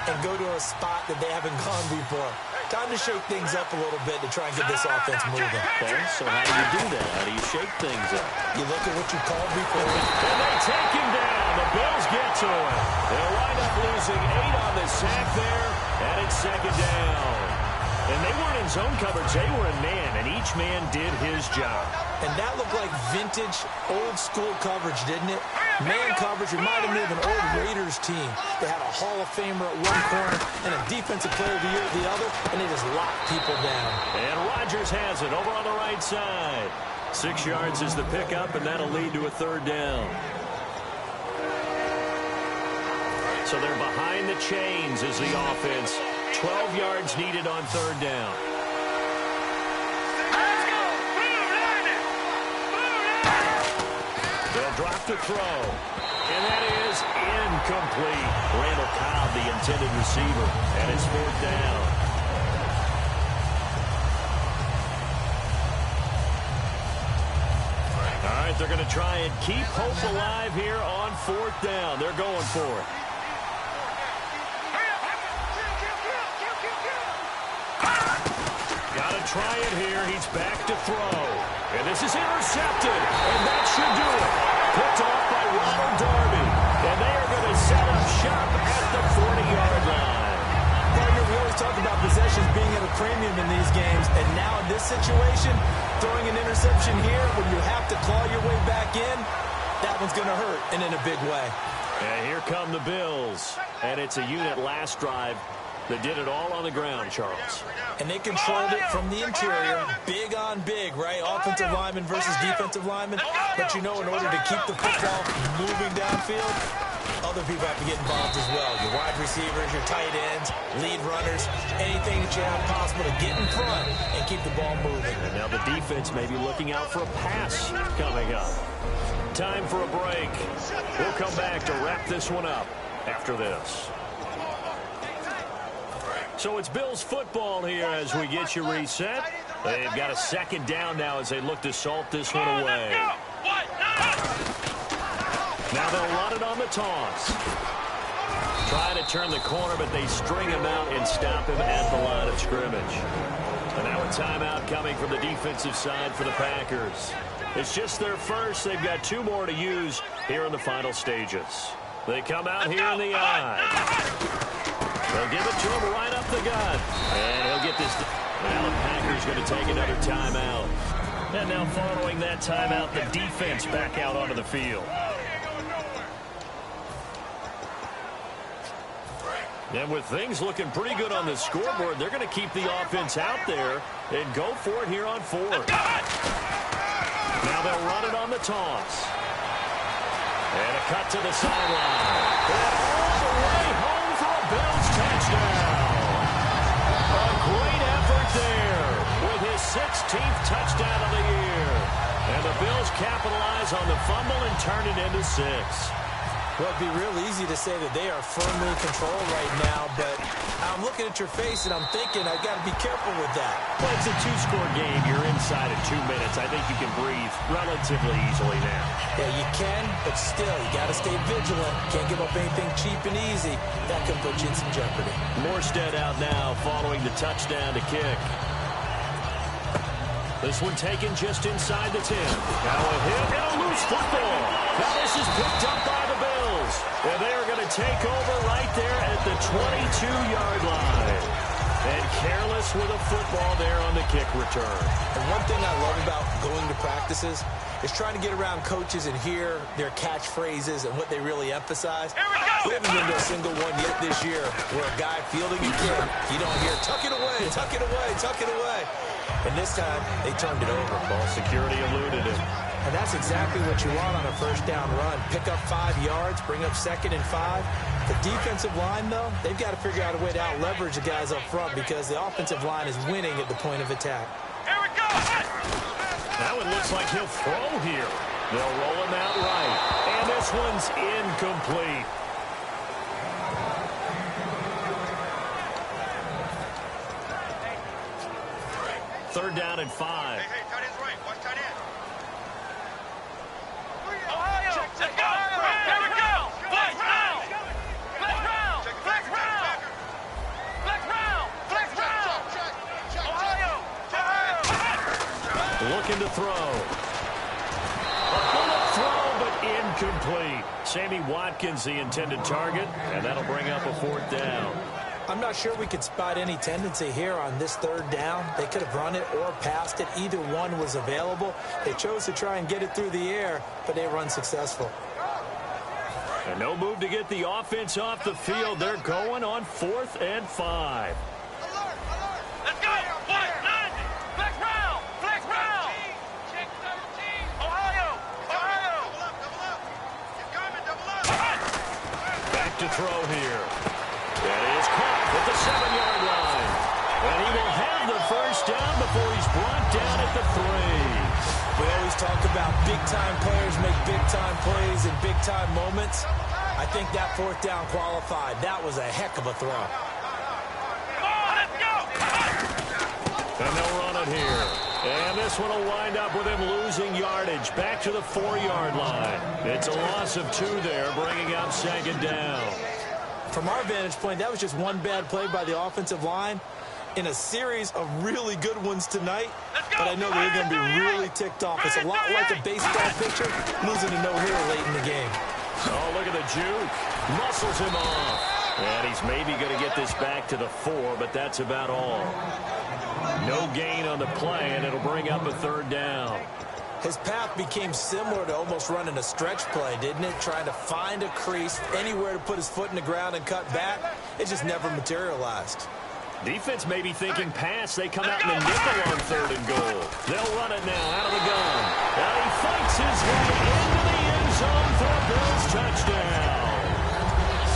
and go to a spot that they haven't gone before. Time to shake things up a little bit to try and get this offense moving. Okay, so how do you do that? How do you shake things up? You look at what you called before. And they take him down. The Bills get to him. They'll wind up losing 8 on the sack there, and it's second down. And they weren't in zone coverage. They were in man, and each man did his job. And that looked like vintage, old-school coverage, didn't it? Man coverage reminded me of an old Raiders team. They had a Hall of Famer at one corner and a Defensive Player of the Year at the other, and they just locked people down. And Rodgers has it over on the right side. 6 yards is the pickup, and that'll lead to a third down. So they're behind the chains as the offense. 12 yards needed on third down. They'll drop to throw. And that is incomplete. Randall Cobb, the intended receiver, and it's fourth down. All right, they're going to try and keep hope alive here on fourth down. They're going for it. Got to try it here. He's back to throw. And this is intercepted. And that should do it. Picked off by Ronald Darby. And they are going to set up shop at the 40-yard line. Partner, we always talk about possessions being at a premium in these games. And now in this situation, throwing an interception here when you have to claw your way back in, that one's going to hurt, and in a big way. And here come the Bills. And it's a unit last drive that did it all on the ground, Charles. And they controlled it from the interior, big on big, right? Offensive lineman versus defensive lineman. But you know, in order to keep the football moving downfield, other people have to get involved as well. Your wide receivers, your tight ends, lead runners, anything that you have possible to get in front and keep the ball moving. And now the defense may be looking out for a pass coming up. Time for a break. We'll come back to wrap this one up after this. So it's Bills football here as we get you reset. They've got a second down now as they look to salt this one away. Now they'll run it on the toss. Trying to turn the corner, but they string him out and stop him at the line of scrimmage. And now a timeout coming from the defensive side for the Packers. It's just their first. They've got 2 more to use here in the final stages. They come out here in the eye. They'll give it to him right up the gut. And he'll get this. Now the Packers going to take another timeout. And now following that timeout, the defense back out onto the field. And with things looking pretty good on the scoreboard, they're going to keep the offense out there and go for it here on fourth. Now they'll run it on the toss. And a cut to the sideline. And all the way home for a Bills touchdown. A great effort there with his 16th touchdown of the year. And the Bills capitalize on the fumble and turn it into 6. Well, it'd be real easy to say that they are firmly in control right now, but I'm looking at your face and I'm thinking I've got to be careful with that. Well, it's a 2-score game. You're inside of 2 minutes. I think you can breathe relatively easily now. Yeah, you can, but still, you got to stay vigilant. Can't give up anything cheap and easy. That could put you in some jeopardy. Morstead out now following the touchdown to kick. This one taken just inside the 10. Now a hit and a loose football. Now this is picked up by the Bills. And they are going to take over right there at the 22-yard line. And careless with a football there on the kick return. And one thing I love about going to practices is trying to get around coaches and hear their catchphrases and what they really emphasize. We haven't been to a single one yet this year where a guy fielding a kick, you don't hear, tuck it away, tuck it away, tuck it away. And this time, they turned it over. Ball security eluded it. And that's exactly what you want on a first down run. Pick up 5 yards, bring up 2nd and 5. The defensive line, though, they've got to figure out a way to out-leverage the guys up front because the offensive line is winning at the point of attack. Here we go! Now it looks like he'll throw here. They'll roll him out right. And this one's incomplete. 3rd down and 5. Hey, tight end's right. Watch tight end. Ohio, let's go! Here we go! Flex round! Flex round! Flex round! Flex round! Flex round! Ohio! Looking to throw. A bullet throw, but incomplete. Sammy Watkins, the intended target, and that'll bring up a 4th down. I'm not sure we could spot any tendency here on this 3rd down. They could have run it or passed it. Either one was available. They chose to try and get it through the air, but they were unsuccessful. And no move to get the offense off the field. They're going on 4th and 5. Let's go! Flex 90! Flex round! Flex round! Check 17! Ohio! Ohio! Double up. Keep coming, double up. Back to throw here. That is caught at the 7-yard line. And he will have the 1st down before he's brought down at the 3. We always talk about big-time players make big-time plays in big-time moments. I think that 4th down qualified. That was a heck of a throw. Let's go! And they'll run it here. And this one will wind up with him losing yardage back to the 4-yard line. It's a loss of 2 there, bringing up 2nd down. From our vantage point, that was just one bad play by the offensive line in a series of really good ones tonight. But I know they're going to be really ticked off. It's a lot like a baseball pitcher losing a no-hitter late in the game. Oh, look at the juke. Muscles him off. And he's maybe going to get this back to the 4, but that's about all. No gain on the play, and it'll bring up a 3rd down. His path became similar to almost running a stretch play, didn't it? Trying to find a crease, anywhere to put his foot in the ground and cut back. It just never materialized. Defense may be thinking pass. They come out in the nickel on 3rd and goal. They'll run it now out of the gun. And he fights his way into the end zone for a Bills touchdown.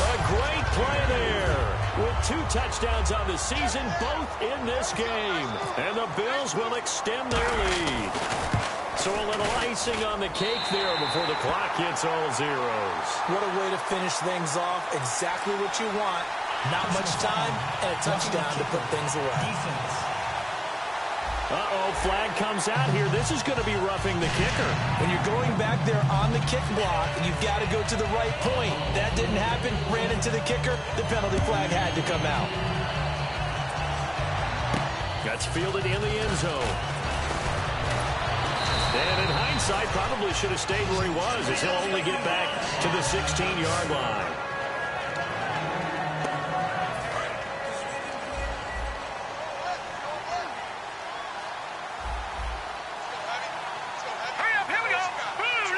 A great play there. With 2 touchdowns on the season, both in this game. And the Bills will extend their lead. So a little icing on the cake there before the clock hits all zeros. What a way to finish things off. Exactly what you want. Not much time and a touchdown to put things away. Uh-oh, flag comes out here. This is going to be roughing the kicker. When you're going back there on the kick block, you've got to go to the right point. That didn't happen. Ran into the kicker. The penalty flag had to come out. Gets fielded in the end zone. And in hindsight, probably should have stayed where he was, as he'll only get back to the 16-yard line. Hurry up, here we go! Blue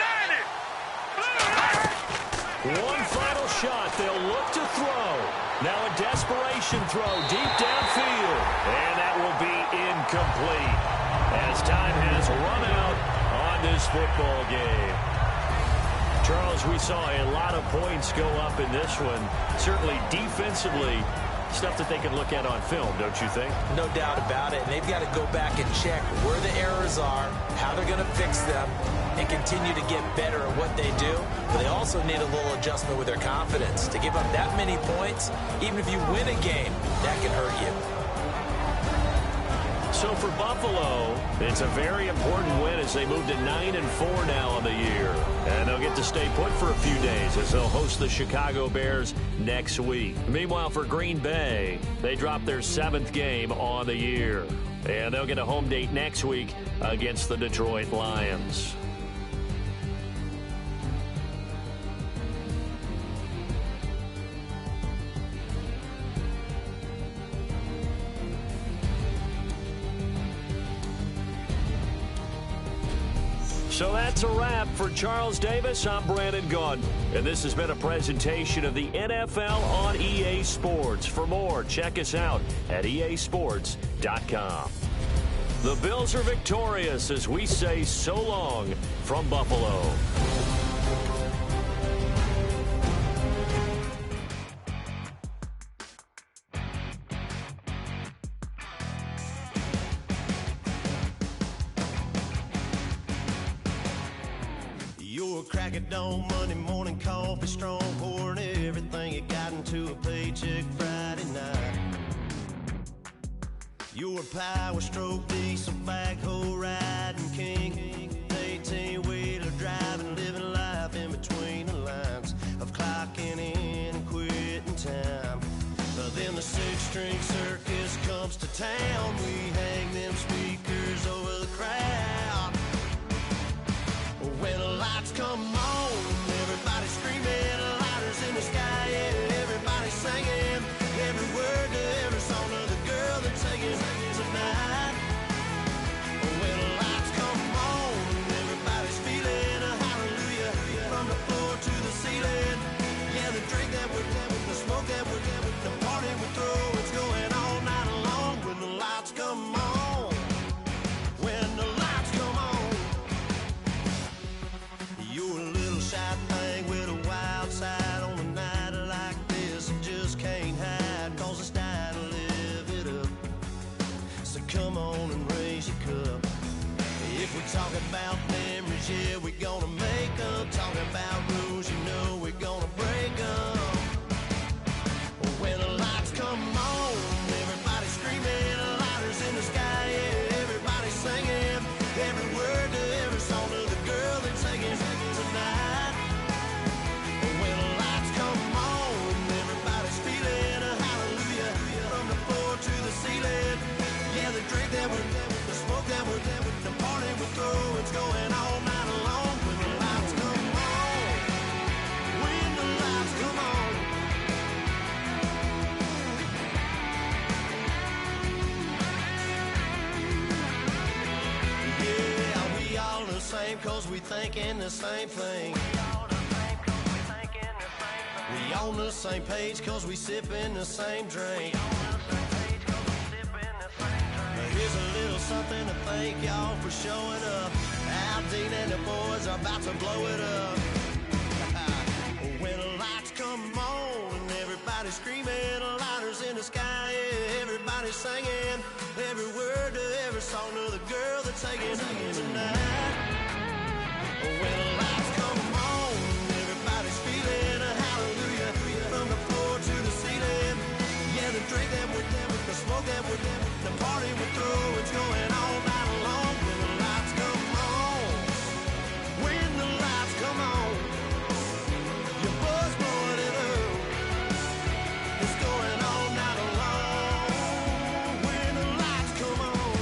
90! One final shot. They'll look to throw. Now a desperation throw deep downfield. And that will be incomplete, as time has run out on this football game. Charles, we saw a lot of points go up in this one. Certainly defensively, stuff that they can look at on film, don't you think? No doubt about it. And they've got to go back and check where the errors are, how they're going to fix them, and continue to get better at what they do. But they also need a little adjustment with their confidence. To give up that many points, even if you win a game, that can hurt you. So for Buffalo, it's a very important win as they move to 9-4 now on the year. And they'll get to stay put for a few days as they'll host the Chicago Bears next week. Meanwhile, for Green Bay, they drop their 7th game on the year. And they'll get a home date next week against the Detroit Lions. So that's a wrap for Charles Davis. I'm Brandon Gunn, and this has been a presentation of the NFL on EA Sports. For more, check us out at easports.com. The Bills are victorious as we say so long from Buffalo. Your crack at dawn, Monday morning coffee, strong pouring everything you got into a paycheck Friday night. You're a power stroke diesel backhoe riding king, 18-wheeler driving, living life in between the lines of clocking in and quitting time. Then the six-string circus comes to town. We hang them speakers over the crowd. When the lights come on, everybody screaming, lighters in the sky, yeah, everybody singing every word to every song of the girl they're taking tonight. When the lights come on, everybody's feeling a hallelujah from the floor to the ceiling. Yeah, the drink that we're having, the smoke that we're having, the party we throw, it's going all night long. When the lights come on, when the lights come on, you're a little shy thing with a wild side on a night like this. You just can't hide, cause it's time to live it up. So come on and raise your cup. If we're talking about memories, yeah, we're gonna make them. Talking about rules, you know we're gonna break them. When the lights come on, everybody screaming, lighters in the sky, yeah, everybody singing every word to every song of the girl they're taking tonight. When the lights come on, everybody's feeling a hallelujah from the floor to the ceiling. Yeah, the drink that we're having, the smoke that we're having, the party we throw, it's going all night long. When the lights come on, when the lights come on. Yeah, we all the same cause we thinking the same thing. We on the same page cause we sipping the same drink. Here's a little something to thank y'all for showing up. Al Dean and the boys are about to blow it up. When the lights come on and everybody's screaming, lighters in the sky, yeah, everybody's singing every word to every song of the girl they're taking tonight. When the lights come on, everybody's feeling a hallelujah from the floor to the ceiling. Yeah, the drink that we're having, the smoke that we're having, the party we throw, it's going all night long. When the lights come on, when the lights come on, your buzz blowing it up, it's going all night long. When the lights come on.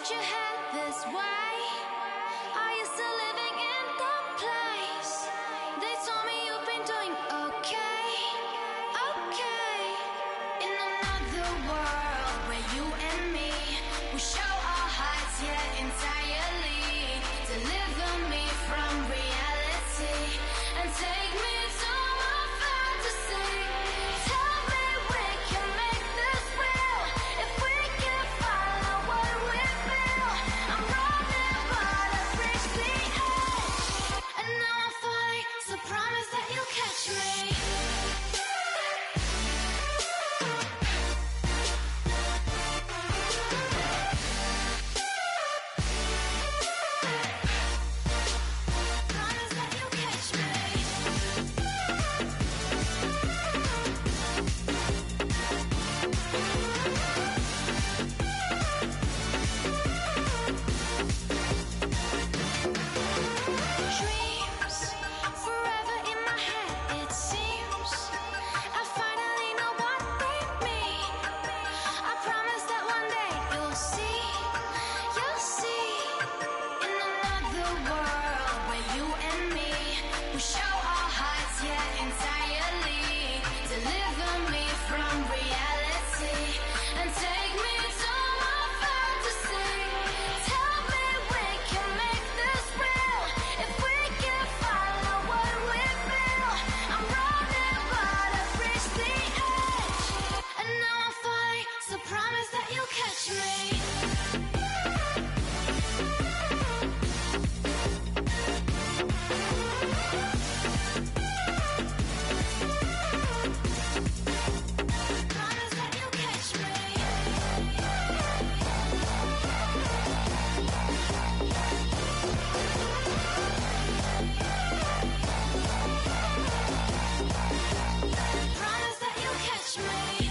you head this way? Are you still living in the place? They told me you've been doing okay, okay. In another world where you and me, we show our hearts yet entirely. Deliver me from reality and take me to my fantasy. Tell me we can make this real if we can follow what we feel. I'm running but I've reached the edge, and now I'm falling, so promise that you'll catch me. Promise that you'll catch me. Dreams forever in my head, it seems. I finally know what they mean. I promise that one day you'll see. In another world where you and me, we show our hearts yet entirely. Deliver me from reality and take me to my fantasy. Tell me we can make this real if we can follow what we feel. I'm running but I've reached the edge, and now I'm falling, so promise that you'll catch me. Promise that you'll catch me. Promise that you'll catch me.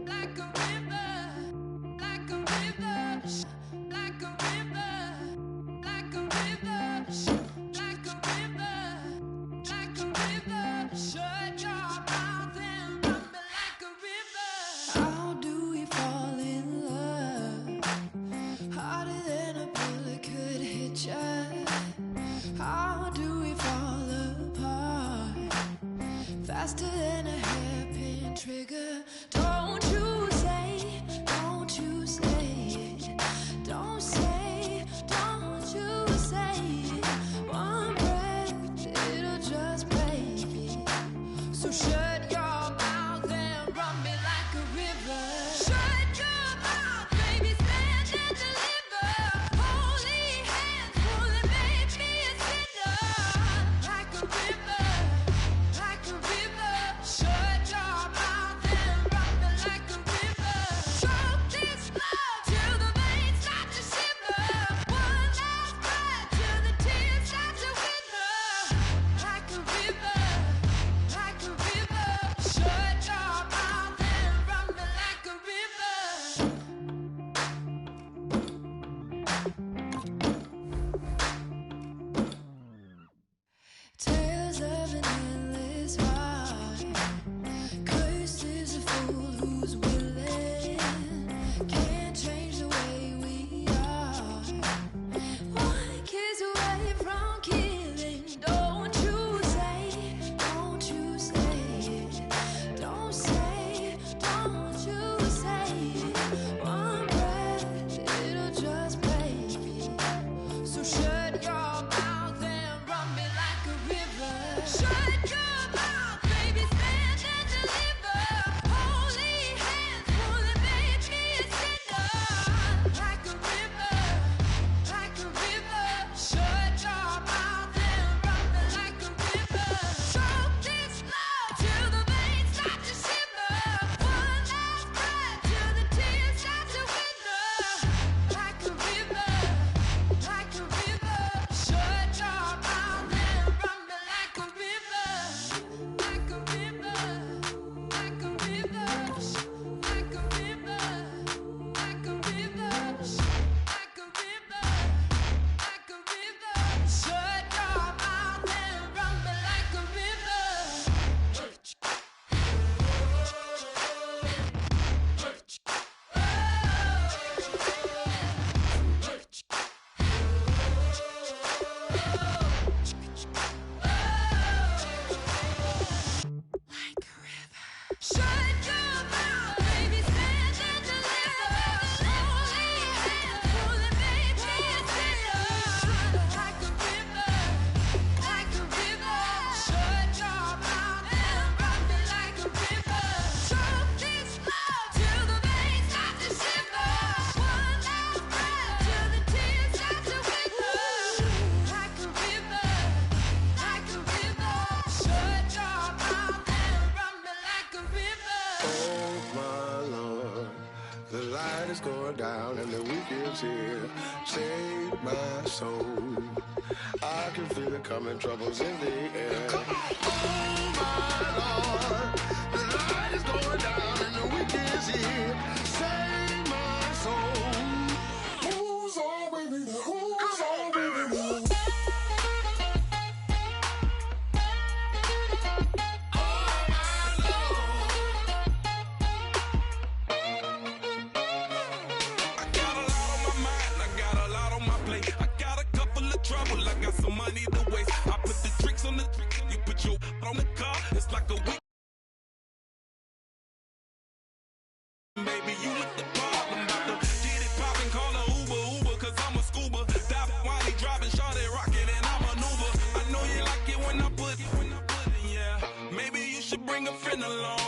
Like a river, like a river, like a river, like a river, like a river, like a river. Shut your mouth and run me like a river. How do we fall in love? Harder than a bullet could hit ya. How do we fall apart? Faster than a hairpin trigger. Don't you say, don't you say it. Don't say, don't you say it. One breath, it'll just break me. So shut your mouth and run me like a river. Shut your mouth, baby, stand and deliver. Holy hands, pulling, make me a sinner. Like a river, like a river. Shut your mouth and run me like a river. Choke this love till the veins start to shiver. One last breath till the tears start to wither. Like a river, like a river. Shut your mouth and run me like a river. Tales of an endless ride. Cursed is a fool who's willing. Can't change the way we are. One kiss away from killing. Don't you say, don't you say it. Don't say, don't you say it. One breath, it'll just break me. So shut your mouth and run me like a river. Shut your mouth, baby, stand and deliver. Holy hands, pulling, make me a sinner. Like a river, like a river. Shut your mouth and run me like a river. Choke this love till the veins start to shiver. One last breath till the tears start to wither. Like a river, like a river. is here. Save my soul. I can feel it coming, troubles in the air. Oh my Lord, the light is going down and the weekend is here. Save my soul. Who's all with me? Who's all with me? Trouble, I got some money to waste. I put the tricks on the trick, you put your on the car. It's like a week. Baby, you with the problem. About to get it poppin', call a Uber, cause I'm a scuba. Dive while he driving, shawty rockin', and I maneuver. I know you like it when I put it, yeah. Maybe you should bring a friend along.